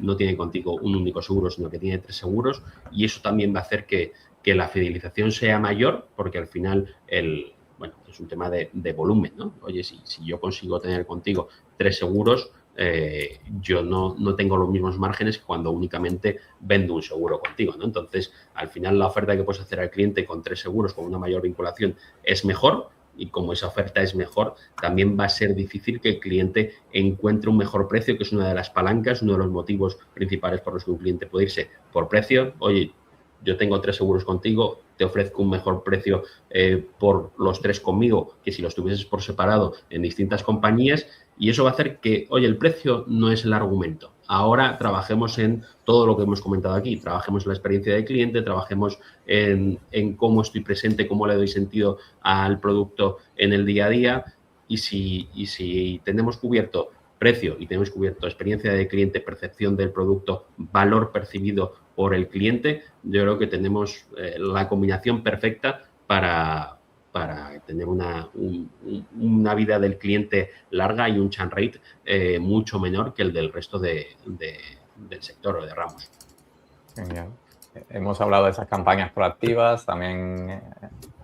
no tiene contigo un único seguro, sino que tiene 3 seguros, y eso también va a hacer que la fidelización sea mayor, porque al final es un tema de volumen, ¿no? Oye, si yo consigo tener contigo 3 seguros, yo no tengo los mismos márgenes que cuando únicamente vendo un seguro contigo, ¿no? Entonces, al final, la oferta que puedes hacer al cliente con 3 seguros, con una mayor vinculación, es mejor. Y como esa oferta es mejor, también va a ser difícil que el cliente encuentre un mejor precio, que es una de las palancas, uno de los motivos principales por los que un cliente puede irse por precio. Oye, yo tengo 3 seguros contigo, te ofrezco un mejor precio por los 3 conmigo que si los tuvieses por separado en distintas compañías, y eso va a hacer que, oye, el precio no es el argumento. Ahora trabajemos en todo lo que hemos comentado aquí, trabajemos en la experiencia del cliente, trabajemos en cómo estoy presente, cómo le doy sentido al producto en el día a día, y si tenemos cubierto precio y tenemos cubierto experiencia del cliente, percepción del producto, valor percibido por el cliente, yo creo que tenemos la combinación perfecta para tener una vida del cliente larga y un churn rate mucho menor que el del resto del sector o de ramos. Genial. Hemos hablado de esas campañas proactivas, también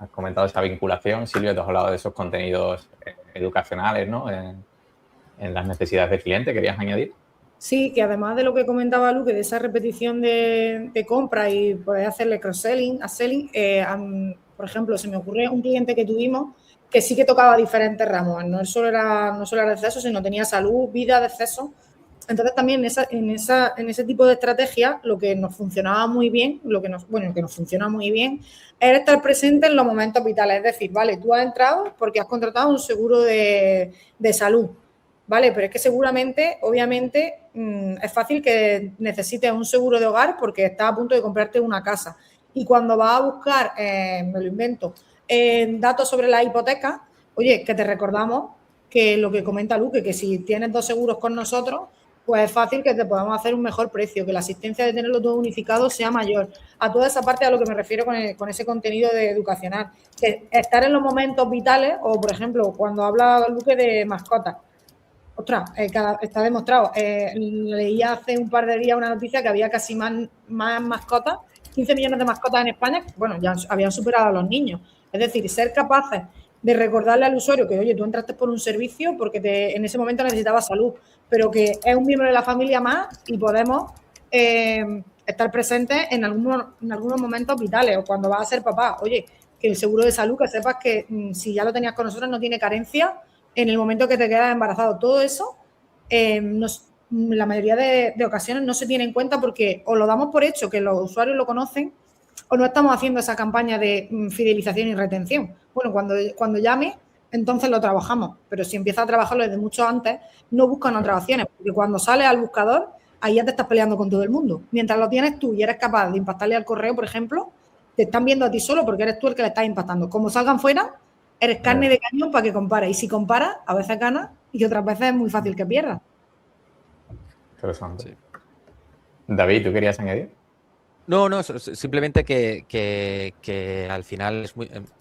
has comentado esa vinculación. Silvia, tú has hablado de esos contenidos educacionales, ¿no? En las necesidades del cliente. ¿Querías añadir? Sí, que además de lo que comentaba Luque, de esa repetición de compra y poder hacerle cross-selling, upselling, por ejemplo, se me ocurre un cliente que tuvimos que sí que tocaba diferentes ramos. No solo era deceso, sino tenía salud, vida, deceso. Entonces también en ese tipo de estrategia lo que nos funcionaba muy bien, lo que nos funciona muy bien, es estar presente en los momentos vitales. Es decir, vale, tú has entrado porque has contratado un seguro de salud, ¿vale? Pero es que seguramente, obviamente, es fácil que necesites un seguro de hogar porque estás a punto de comprarte una casa. Y cuando vas a buscar, me lo invento, datos sobre la hipoteca, oye, que te recordamos que lo que comenta Luque, que si tienes 2 seguros con nosotros, pues es fácil que te podamos hacer un mejor precio, que la asistencia de tenerlo todo unificado sea mayor. A toda esa parte a lo que me refiero con ese contenido educacional. Que estar en los momentos vitales, o por ejemplo, cuando habla Luque de mascotas, ostras, está demostrado. Leía hace un par de días una noticia que había casi más mascotas, 15 millones de mascotas en España, bueno, ya habían superado a los niños. Es decir, ser capaces de recordarle al usuario que, oye, tú entraste por un servicio porque en ese momento necesitabas salud, pero que es un miembro de la familia más y podemos estar presentes en algunos momentos vitales, o cuando vas a ser papá, oye, que el seguro de salud, que sepas que si ya lo tenías con nosotros no tiene carencia en el momento que te quedas embarazado. Todo eso, la mayoría de ocasiones no se tiene en cuenta porque o lo damos por hecho que los usuarios lo conocen o no estamos haciendo esa campaña de fidelización y retención. Bueno, cuando llame, entonces lo trabajamos, pero si empiezas a trabajarlo desde mucho antes, no buscan otras opciones, porque cuando sales al buscador, ahí ya te estás peleando con todo el mundo. Mientras lo tienes tú y eres capaz de impactarle al correo, por ejemplo, te están viendo a ti solo porque eres tú el que le estás impactando. Como salgan fuera, eres carne de cañón para que compares. Y si comparas, a veces ganas y otras veces es muy fácil que pierdas. Interesante. Sí. David, ¿tú querías añadir? No, simplemente que al final es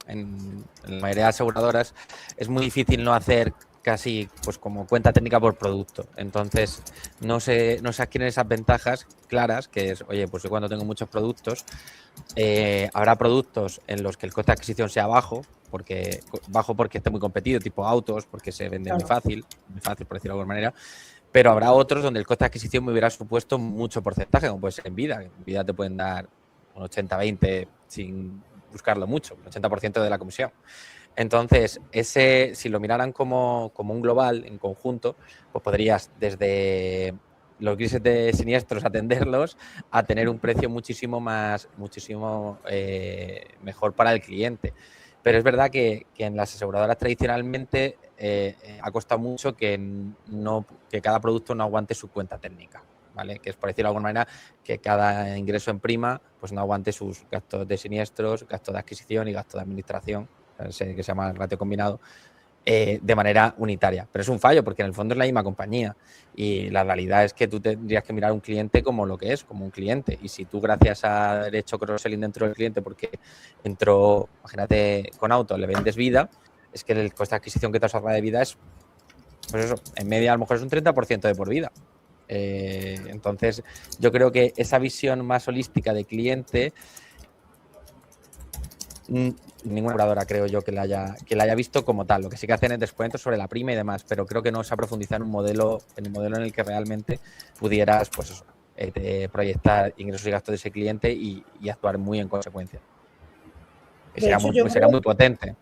en la mayoría de aseguradoras es muy difícil no hacer casi pues como cuenta técnica por producto. Entonces no se adquieren esas ventajas claras, que es, oye, pues yo cuando tengo muchos productos, habrá productos en los que el coste de adquisición sea bajo porque esté muy competido, tipo autos, porque se vende muy fácil, por decirlo de alguna manera. Pero habrá otros donde el coste de adquisición me hubiera supuesto mucho porcentaje, como puede ser en vida. En vida te pueden dar un 80-20 sin buscarlo mucho, un 80% de la comisión. Entonces, si lo miraran como un global, en conjunto, pues podrías desde los grises de siniestros atenderlos a tener un precio muchísimo mejor para el cliente. Pero es verdad que en las aseguradoras tradicionalmente ha costado mucho que cada producto no aguante su cuenta técnica, ¿vale? Que es, por decirlo de alguna manera, que cada ingreso en prima pues no aguante sus gastos de siniestros, gastos de adquisición y gastos de administración, que se llama el ratio combinado, de manera unitaria. Pero es un fallo porque en el fondo es la misma compañía y la realidad es que tú tendrías que mirar a un cliente como lo que es, como un cliente. Y si tú, gracias a haber hecho cross-selling dentro del cliente porque entró, imagínate, con auto, le vendes vida, es que el coste de adquisición que te has ahorrado de vida es, pues eso, en media a lo mejor es un 30% de por vida. Entonces, yo creo que esa visión más holística de cliente, ninguna aseguradora creo yo que la haya visto como tal. Lo que sí que hacen es descuentos sobre la prima y demás, pero creo que no se ha profundizado en un modelo en el que realmente pudieras pues eso, proyectar ingresos y gastos de ese cliente y actuar muy en consecuencia. Sería muy potente.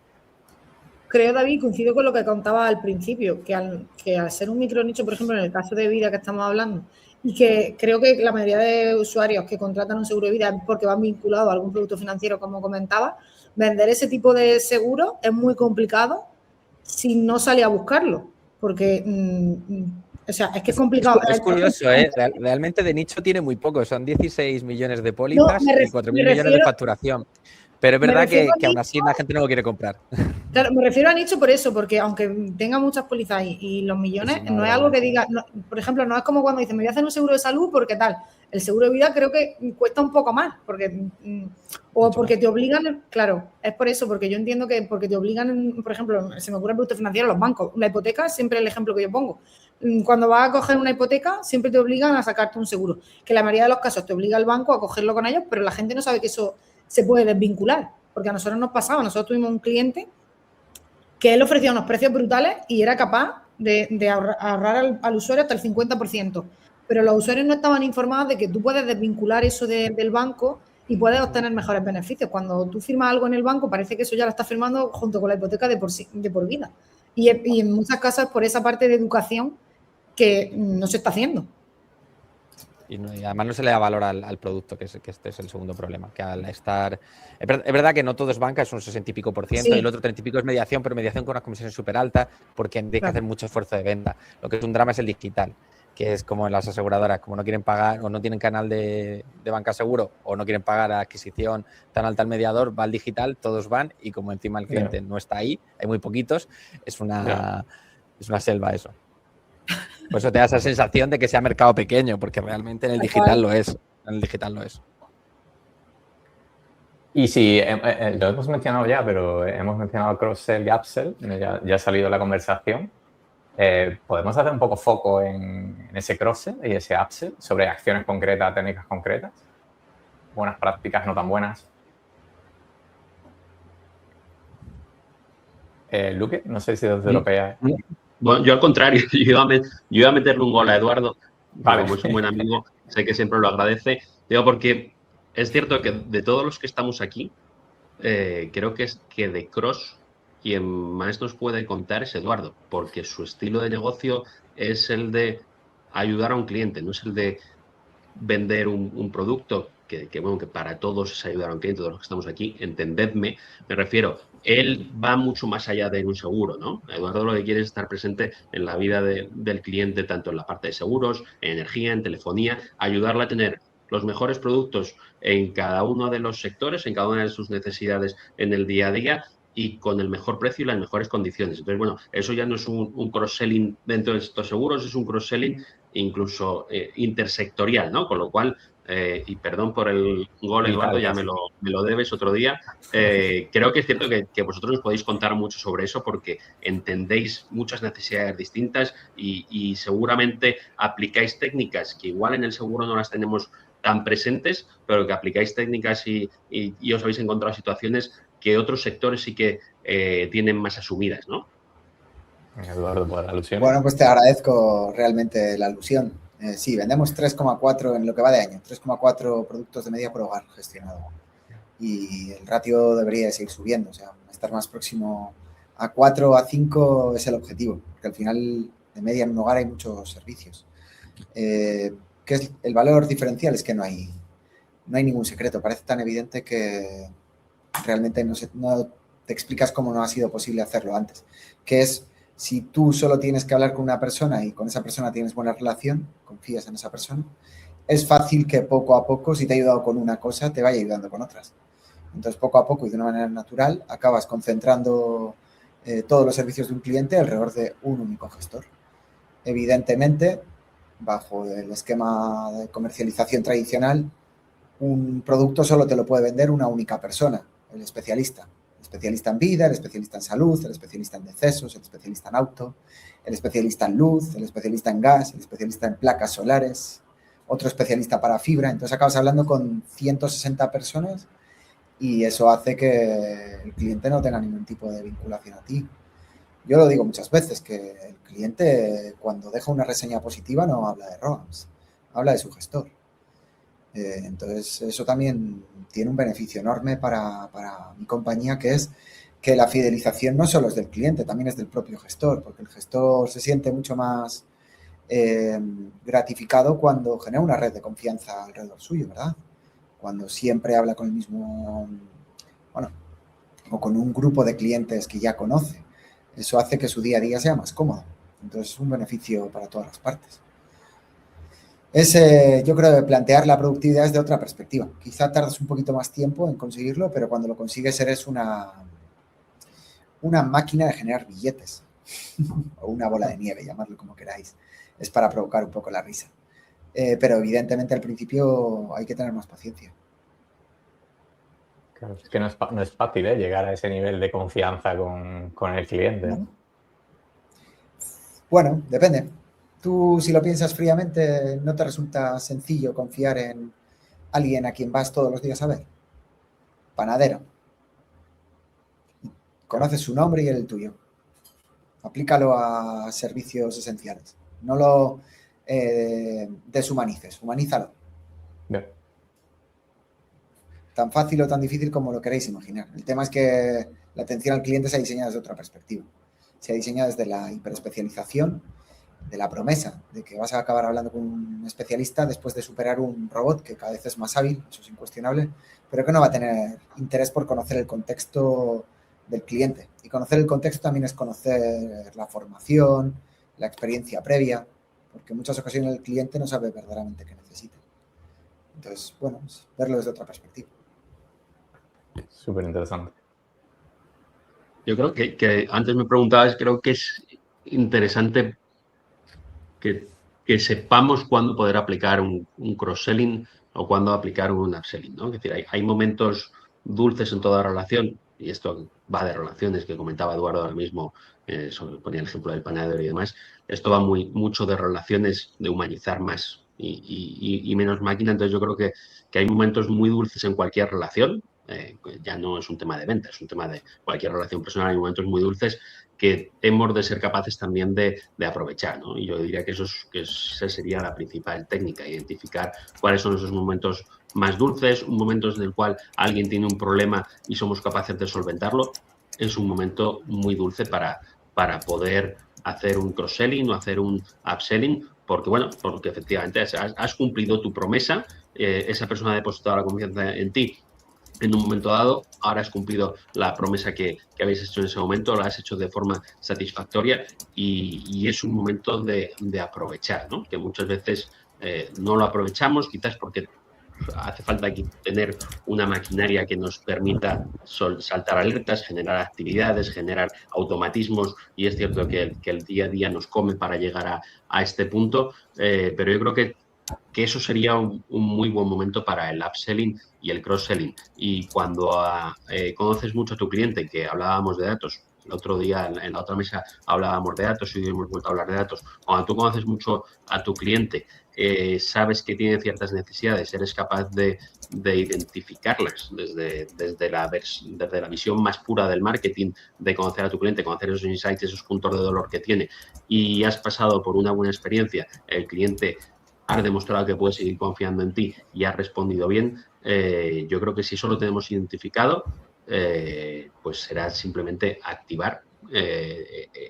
Creo, David, coincido con lo que contaba al principio, que al ser un micronicho, por ejemplo, en el caso de vida que estamos hablando, y que creo que la mayoría de usuarios que contratan un seguro de vida es porque van vinculados a algún producto financiero, como comentaba, vender ese tipo de seguro es muy complicado si no sale a buscarlo, porque, o sea, es que es complicado. Es curioso, ¿eh? Realmente de nicho tiene muy poco, son 16 millones de pólizas y 4.000 millones de facturación. Pero es verdad que aún así la gente no lo quiere comprar. Claro, me refiero a nicho por eso, porque aunque tenga muchas pólizas y los millones, no es algo que diga, no, por ejemplo, no es como cuando dicen, me voy a hacer un seguro de salud porque tal. El seguro de vida creo que cuesta un poco más, porque te obligan, claro, es por eso, porque yo entiendo que porque te obligan, por ejemplo, se me ocurre el producto financiero, los bancos, la hipoteca, siempre el ejemplo que yo pongo. Cuando vas a coger una hipoteca, siempre te obligan a sacarte un seguro, que en la mayoría de los casos te obliga el banco a cogerlo con ellos, pero la gente no sabe que eso se puede desvincular, porque a nosotros nos pasaba, nosotros tuvimos un cliente que él ofrecía unos precios brutales y era capaz de ahorrar al usuario hasta el 50%. Pero los usuarios no estaban informados de que tú puedes desvincular eso del banco y puedes obtener mejores beneficios. Cuando tú firmas algo en el banco, parece que eso ya lo estás firmando junto con la hipoteca de por vida. Y en muchas casas, por esa parte de educación que no se está haciendo. Y además no se le da valor al producto, que este es el segundo problema. Que al estar. Es verdad que no todo es banca, es un 60 y pico %, Sí. y el otro 30 y pico es mediación, pero mediación con unas comisiones súper altas, porque hay que hacer mucho esfuerzo de venta. Lo que es un drama es el digital, que es como en las aseguradoras, como no quieren pagar o no tienen canal de banca seguro o no quieren pagar a adquisición tan alta al mediador, va al digital, todos van, y como encima el cliente no está ahí, hay muy poquitos, es una selva eso. Por eso te da esa sensación de que sea mercado pequeño, porque realmente en el digital lo es. En el digital lo es. Y si lo hemos mencionado ya, pero hemos mencionado cross-sell y upsell, ya ha salido la conversación. ¿Podemos hacer un poco foco en ese cross-sell y ese upsell sobre acciones concretas, técnicas concretas? Buenas prácticas, no tan buenas. Luque, no sé si desde Europea. Bueno, yo al contrario, yo iba a meterle un gol a Eduardo, Vale. como es un buen amigo, sé que siempre lo agradece. Digo, porque es cierto que de todos los que estamos aquí, creo que es que de Cross quien más nos puede contar es Eduardo, porque su estilo de negocio es el de ayudar a un cliente, no es el de vender un producto que para todos es ayudar a un cliente, todos los que estamos aquí, entendedme, me refiero, él va mucho más allá de un seguro, ¿no? Eduardo lo que quiere es estar presente en la vida del cliente, tanto en la parte de seguros, en energía, en telefonía, ayudarle a tener los mejores productos en cada uno de los sectores, en cada una de sus necesidades en el día a día y con el mejor precio y las mejores condiciones. Entonces, bueno, eso ya no es un cross-selling dentro de estos seguros, es un cross-selling incluso intersectorial, ¿no? Con lo cual, y perdón por el gol, Eduardo, ya me lo debes otro día, creo que es cierto que vosotros nos podéis contar mucho sobre eso porque entendéis muchas necesidades distintas y seguramente aplicáis técnicas que igual en el seguro no las tenemos tan presentes, pero que aplicáis técnicas y os habéis encontrado situaciones que otros sectores sí que tienen más asumidas, ¿no? Eduardo, por la alusión. Bueno, pues te agradezco realmente la alusión. Sí, vendemos 3,4 en lo que va de año, 3,4 productos de media por hogar gestionado. Y el ratio debería seguir subiendo, o sea, estar más próximo a 4 o a 5 es el objetivo, porque al final de media en un hogar hay muchos servicios. ¿Qué es el valor diferencial? Es que no hay ningún secreto, parece tan evidente que realmente no te explicas cómo no ha sido posible hacerlo antes, que es si tú solo tienes que hablar con una persona y con esa persona tienes buena relación, confías en esa persona, es fácil que poco a poco, si te ha ayudado con una cosa, te vaya ayudando con otras. Entonces, poco a poco y de una manera natural, acabas concentrando todos los servicios de un cliente alrededor de un único gestor. Evidentemente, bajo el esquema de comercialización tradicional, un producto solo te lo puede vender una única persona, el especialista. El especialista en vida, el especialista en salud, el especialista en decesos, el especialista en auto, el especialista en luz, el especialista en gas, el especialista en placas solares, otro especialista para fibra. Entonces acabas hablando con 160 personas y eso hace que el cliente no tenga ningún tipo de vinculación a ti. Yo lo digo muchas veces, que el cliente cuando deja una reseña positiva no habla de ROAMS, habla de su gestor. Entonces, eso también tiene un beneficio enorme para mi compañía, que es que la fidelización no solo es del cliente, también es del propio gestor, porque el gestor se siente mucho más gratificado cuando genera una red de confianza alrededor suyo, ¿verdad? Cuando siempre habla con el mismo, o con un grupo de clientes que ya conoce. Eso hace que su día a día sea más cómodo. Entonces, es un beneficio para todas las partes. Yo creo que plantear la productividad es de otra perspectiva. Quizá tardas un poquito más tiempo en conseguirlo, pero cuando lo consigues eres una máquina de generar billetes o una bola de nieve, llamadlo como queráis. Es para provocar un poco la risa. pero evidentemente al principio hay que tener más paciencia. Claro, es que no es fácil llegar a ese nivel de confianza con el cliente. ¿No? Bueno, depende. Tú, si lo piensas fríamente, ¿no te resulta sencillo confiar en alguien a quien vas todos los días a ver? Panadero. Conoces su nombre y el tuyo. Aplícalo a servicios esenciales. No lo deshumanices, humanízalo. Bien. Tan fácil o tan difícil como lo queréis imaginar. El tema es que la atención al cliente se ha diseñado desde otra perspectiva. Se ha diseñado desde la hiperespecialización, de la promesa de que vas a acabar hablando con un especialista después de superar un robot que cada vez es más hábil, eso es incuestionable, pero que no va a tener interés por conocer el contexto del cliente. Y conocer el contexto también es conocer la formación, la experiencia previa, porque en muchas ocasiones el cliente no sabe verdaderamente qué necesita. Entonces, bueno, es verlo desde otra perspectiva. Súper interesante. Yo creo que antes me preguntabas, creo que es interesante que sepamos cuándo poder aplicar un cross-selling o cuándo aplicar un upselling, ¿no? Es decir, hay momentos dulces en toda relación, y esto va de relaciones que comentaba Eduardo ahora mismo, ponía el ejemplo del panadero y demás, esto va mucho de relaciones, de humanizar más y menos máquina. Entonces yo creo que hay momentos muy dulces en cualquier relación, ya no es un tema de venta, es un tema de cualquier relación personal, hay momentos muy dulces que hemos de ser capaces también de aprovechar, ¿no? Y yo diría que esa sería la principal técnica, identificar cuáles son esos momentos más dulces, momentos en el cual alguien tiene un problema y somos capaces de solventarlo. Es un momento muy dulce para poder hacer un cross-selling o hacer un upselling, porque efectivamente has cumplido tu promesa, esa persona ha depositado la confianza en ti en un momento dado, ahora has cumplido la promesa que habéis hecho en ese momento, la has hecho de forma satisfactoria y es un momento de aprovechar, ¿no? Que muchas veces no lo aprovechamos, quizás porque hace falta tener una maquinaria que nos permita saltar alertas, generar actividades, generar automatismos, y es cierto que el día a día nos come para llegar a este punto, pero yo creo que eso sería un muy buen momento para el upselling y el cross-selling. Y cuando conoces mucho a tu cliente, que hablábamos de datos, el otro día en la otra mesa hablábamos de datos y hoy hemos vuelto a hablar de datos, cuando tú conoces mucho a tu cliente, sabes que tiene ciertas necesidades, eres capaz de identificarlas desde la visión más pura del marketing, de conocer a tu cliente, conocer esos insights, esos puntos de dolor que tiene, y has pasado por una buena experiencia, el cliente has demostrado que puedes seguir confiando en ti y has respondido bien, yo creo que si eso lo tenemos identificado, pues será simplemente activar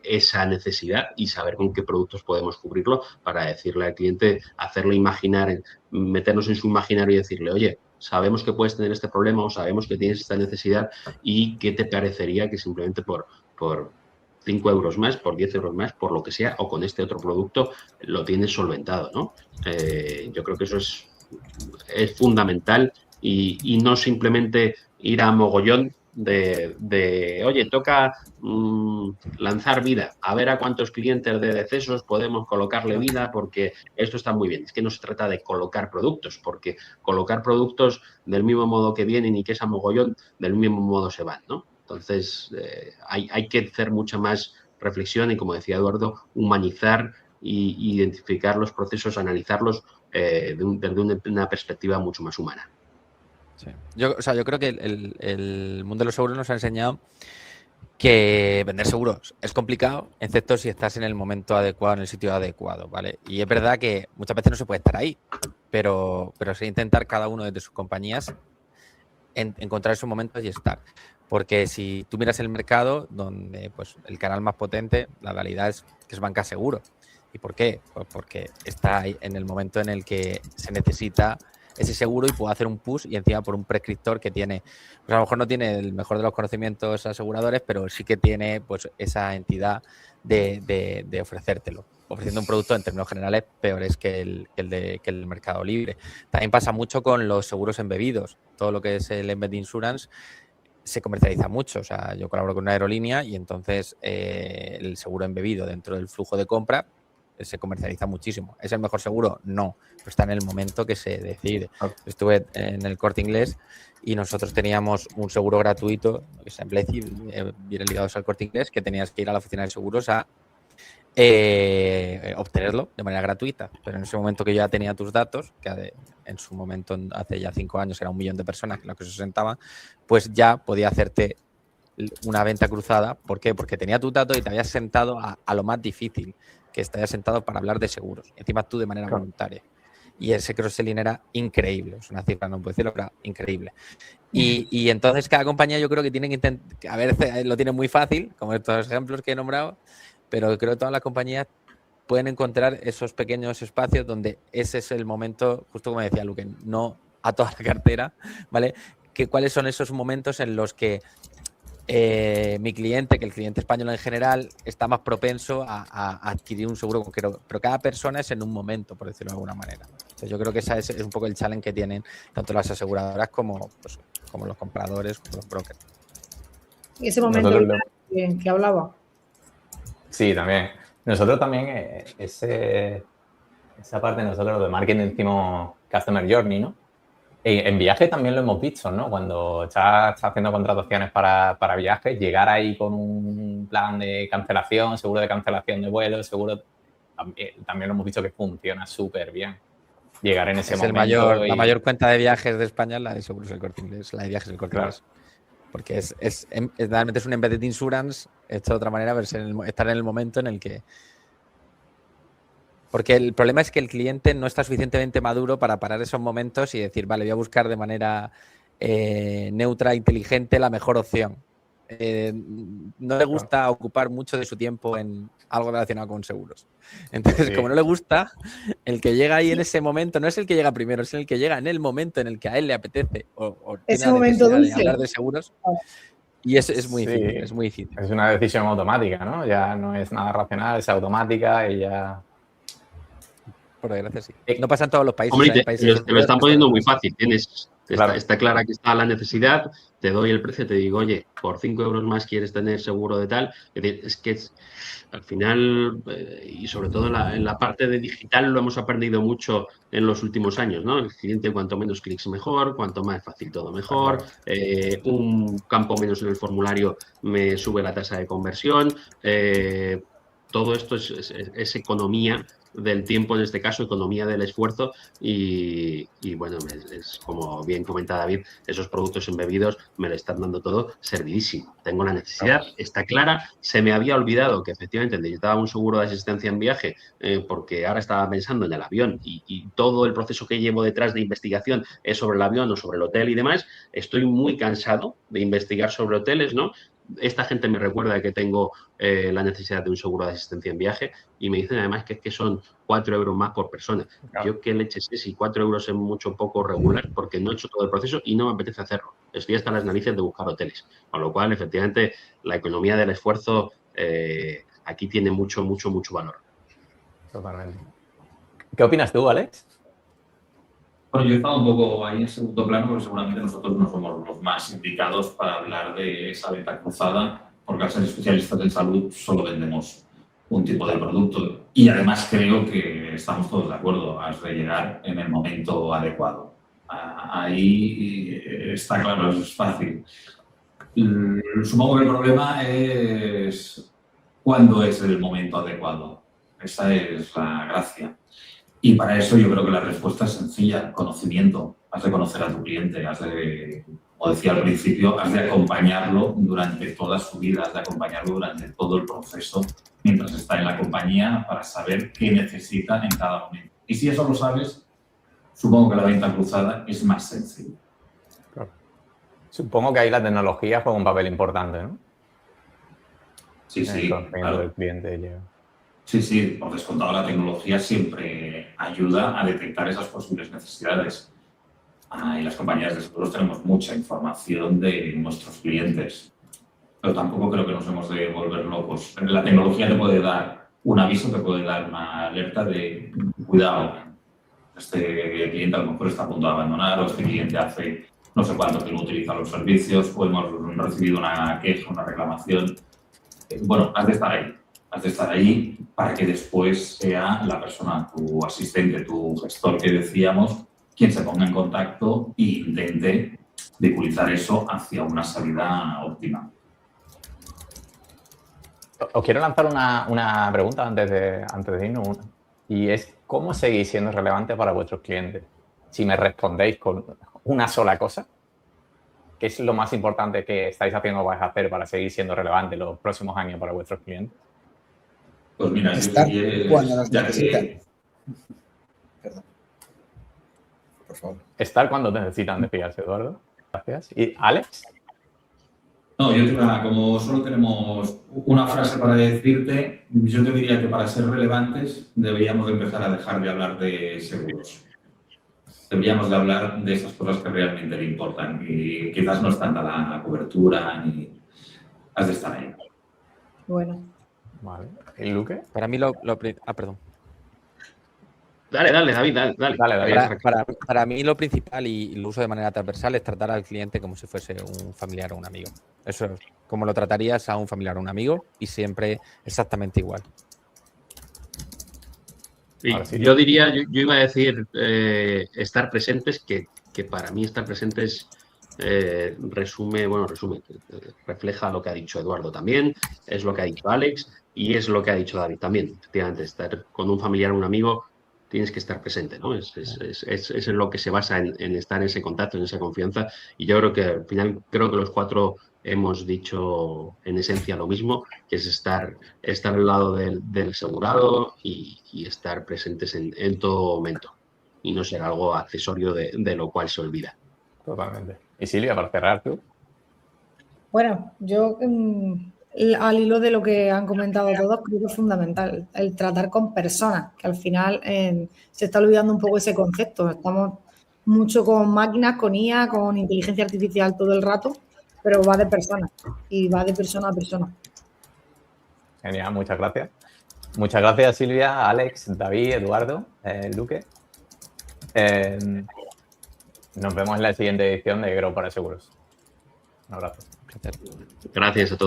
esa necesidad y saber con qué productos podemos cubrirlo para decirle al cliente, hacerlo imaginar, meternos en su imaginario y decirle, oye, sabemos que puedes tener este problema o sabemos que tienes esta necesidad y qué te parecería que simplemente por 5 euros más, por 10 euros más, por lo que sea, o con este otro producto, lo tienes solventado, ¿no? Yo creo que eso es fundamental y no simplemente ir a mogollón de oye, toca lanzar vida, a ver a cuántos clientes de decesos podemos colocarle vida porque esto está muy bien. Es que no se trata de colocar productos, porque colocar productos del mismo modo que vienen y que es a mogollón, del mismo modo se van, ¿no? Entonces, hay que hacer mucha más reflexión y, como decía Eduardo, humanizar e identificar los procesos, analizarlos desde una perspectiva mucho más humana. Sí. Yo creo que el mundo de los seguros nos ha enseñado que vender seguros es complicado, excepto si estás en el momento adecuado, en el sitio adecuado, ¿vale? Y es verdad que muchas veces no se puede estar ahí, pero sí intentar cada uno de sus compañías encontrar esos momentos y estar. Porque si tú miras el mercado, donde pues el canal más potente, la realidad es que es banca seguro. ¿Y por qué? Pues porque está ahí en el momento en el que se necesita ese seguro y puede hacer un push y encima por un prescriptor que tiene, pues a lo mejor no tiene el mejor de los conocimientos aseguradores, pero sí que tiene pues esa entidad de ofrecértelo, ofreciendo un producto en términos generales peores que el mercado libre. También pasa mucho con los seguros embebidos, todo lo que es el embedded insurance se comercializa mucho. O sea, yo colaboro con una aerolínea y entonces el seguro embebido dentro del flujo de compra se comercializa muchísimo. ¿Es el mejor seguro? No, pero está en el momento que se decide. Estuve en el Corte Inglés y nosotros teníamos un seguro gratuito, que es en Bleci, bien ligados al Corte Inglés, que tenías que ir a la oficina de seguros a obtenerlo de manera gratuita. Pero en ese momento que yo ya tenía tus datos, que en su momento, hace ya 5 años, era 1 millón de personas los que se sentaban, pues ya podía hacerte una venta cruzada. ¿Por qué? Porque tenía tus datos y te habías sentado a lo más difícil, que te habías sentado para hablar de seguros. Encima tú de manera voluntaria. Y ese cross-selling era increíble. Es una cifra, no puedo decirlo, pero increíble. Y entonces cada compañía yo creo que tiene que intentar, a veces lo tiene muy fácil, como estos ejemplos que he nombrado, pero creo que todas las compañías pueden encontrar esos pequeños espacios donde ese es el momento, justo como decía Luque, no a toda la cartera, ¿vale? ¿Cuáles son esos momentos en los que mi cliente, que el cliente español en general, está más propenso a adquirir un seguro concreto? Pero cada persona es en un momento, por decirlo de alguna manera. Entonces, yo creo que ese es un poco el challenge que tienen tanto las aseguradoras como los compradores, como los brokers. Y ese momento que hablaba. Sí, también. Nosotros también, esa parte de nosotros de marketing decimos Customer Journey, ¿no? En viajes también lo hemos visto, ¿no? Cuando estás haciendo contrataciones para viajes, llegar ahí con un plan de cancelación, seguro de cancelación de vuelo, seguro, también lo hemos visto que funciona súper bien. Llegar en ese momento. La mayor cuenta de viajes de España es la de Seguros del Corte Inglés, la de viajes del Corte Inglés. Porque realmente es un embedded insurance, hecho de otra manera, pero estar en el momento en el que... Porque el problema es que el cliente no está suficientemente maduro para parar esos momentos y decir, vale, voy a buscar de manera neutra, inteligente, la mejor opción. No le gusta ocupar mucho de su tiempo en algo relacionado con seguros. Entonces, como no le gusta, el que llega ahí en ese momento no es el que llega primero, es el que llega en el momento en el que a él le apetece o ese momento dulce de hablar de seguros. Y es muy difícil, es muy difícil. Es una decisión automática, ¿no? Ya no es nada racional, es automática y ya... Por desgracia, sí. No pasa en todos los países. Hombre, te lo están poniendo muy fácil. Está clara que está la necesidad, te doy el precio, te digo, oye, por 5 euros más quieres tener seguro de tal. Es que al final, y sobre todo en la parte de digital, lo hemos aprendido mucho en los últimos años, ¿no? El cliente, cuanto menos clics mejor, cuanto más fácil todo mejor, un campo menos en el formulario me sube la tasa de conversión. Todo esto es economía del tiempo, en este caso, economía del esfuerzo y bueno, es como bien comenta David, esos productos embebidos me lo están dando todo servidísimo. Tengo la necesidad, está clara, se me había olvidado que efectivamente necesitaba un seguro de asistencia en viaje porque ahora estaba pensando en el avión y todo el proceso que llevo detrás de investigación es sobre el avión o sobre el hotel y demás. Estoy muy cansado de investigar sobre hoteles, ¿no? Esta gente me recuerda que tengo la necesidad de un seguro de asistencia en viaje y me dicen además que son 4 euros más por persona. Claro. Yo qué leche sé si 4 euros es mucho poco regular porque no he hecho todo el proceso y no me apetece hacerlo. Estoy hasta las narices de buscar hoteles. Con lo cual, efectivamente, la economía del esfuerzo aquí tiene mucho valor. Totalmente. ¿Qué opinas tú, Alex? Bueno, yo he estado un poco ahí en segundo plano porque seguramente nosotros no somos los más indicados para hablar de esa venta cruzada, porque al ser especialistas en salud solo vendemos un tipo de producto y además creo que estamos todos de acuerdo, has de llegar en el momento adecuado. Ahí está claro, es fácil. Supongo que el problema es cuándo es el momento adecuado. Esa es la gracia. Y para eso yo creo que la respuesta es sencilla, conocimiento. Has de conocer a tu cliente, como decía al principio, has de acompañarlo durante toda su vida, has de acompañarlo durante todo el proceso mientras está en la compañía para saber qué necesita en cada momento. Y si eso lo sabes, supongo que la venta cruzada es más sencilla. Claro. Supongo que ahí la tecnología juega un papel importante, ¿no? Sí, sí. Claro. El cliente llega. Sí, por descontado la tecnología siempre ayuda a detectar esas posibles necesidades. Y las compañías de seguros tenemos mucha información de nuestros clientes, pero tampoco creo que nos hemos de volver locos. La tecnología te puede dar un aviso, te puede dar una alerta de cuidado, este cliente a lo mejor está a punto de abandonar o este cliente hace no sé cuánto que no utiliza los servicios o hemos recibido una queja, una reclamación. Bueno, has de estar ahí. Has de estar ahí para que después sea la persona, tu asistente, tu gestor que decíamos, quien se ponga en contacto e intente vehiculizar eso hacia una salida óptima. Os quiero lanzar una pregunta antes de irnos. Y es, ¿cómo seguís siendo relevante para vuestros clientes? Si me respondéis con una sola cosa, ¿qué es lo más importante que estáis haciendo o vais a hacer para seguir siendo relevante los próximos años para vuestros clientes? Pues mira, Estar si quieres, cuando nos ya necesitan. que... Perdón. Por favor. Estar cuando te necesitan, decías, Eduardo. Gracias. ¿Y Alex? No, yo te iba, como solo tenemos una frase para decirte, yo te diría que para ser relevantes deberíamos de empezar a dejar de hablar de seguros. Deberíamos de hablar de esas cosas que realmente le importan y quizás no es tanta la cobertura ni has de estar ahí. Bueno. Vale. ¿Y Luque? Para mí perdón. Dale, David, dale. Dale. Para mí lo principal y lo uso de manera transversal es tratar al cliente como si fuese un familiar o un amigo. Eso es como lo tratarías a un familiar o un amigo y siempre exactamente igual. Y Ahora sí. yo diría, yo iba a decir estar presentes, que para mí estar presentes refleja lo que ha dicho Eduardo también, es lo que ha dicho Alex y es lo que ha dicho David también. Efectivamente, estar con un familiar o un amigo tienes que estar presente, ¿no? Es en lo que se basa en estar en ese contacto, en esa confianza. Y yo creo que al final, los cuatro hemos dicho en esencia lo mismo, que es estar al lado del asegurado y estar presentes en todo momento. Y no ser algo accesorio de lo cual se olvida. Totalmente. Y Silvia, para cerrar tú. Bueno, yo al hilo de lo que han comentado todos, creo que es fundamental el tratar con personas, que al final se está olvidando un poco ese concepto. Estamos mucho con máquinas, con IA, con inteligencia artificial todo el rato, pero va de personas y va de persona a persona. Genial, muchas gracias. Muchas gracias, Silvia, Alex, David, Eduardo, Luque. Nos vemos en la siguiente edición de Grow para Seguros. Un abrazo. Gracias a todos.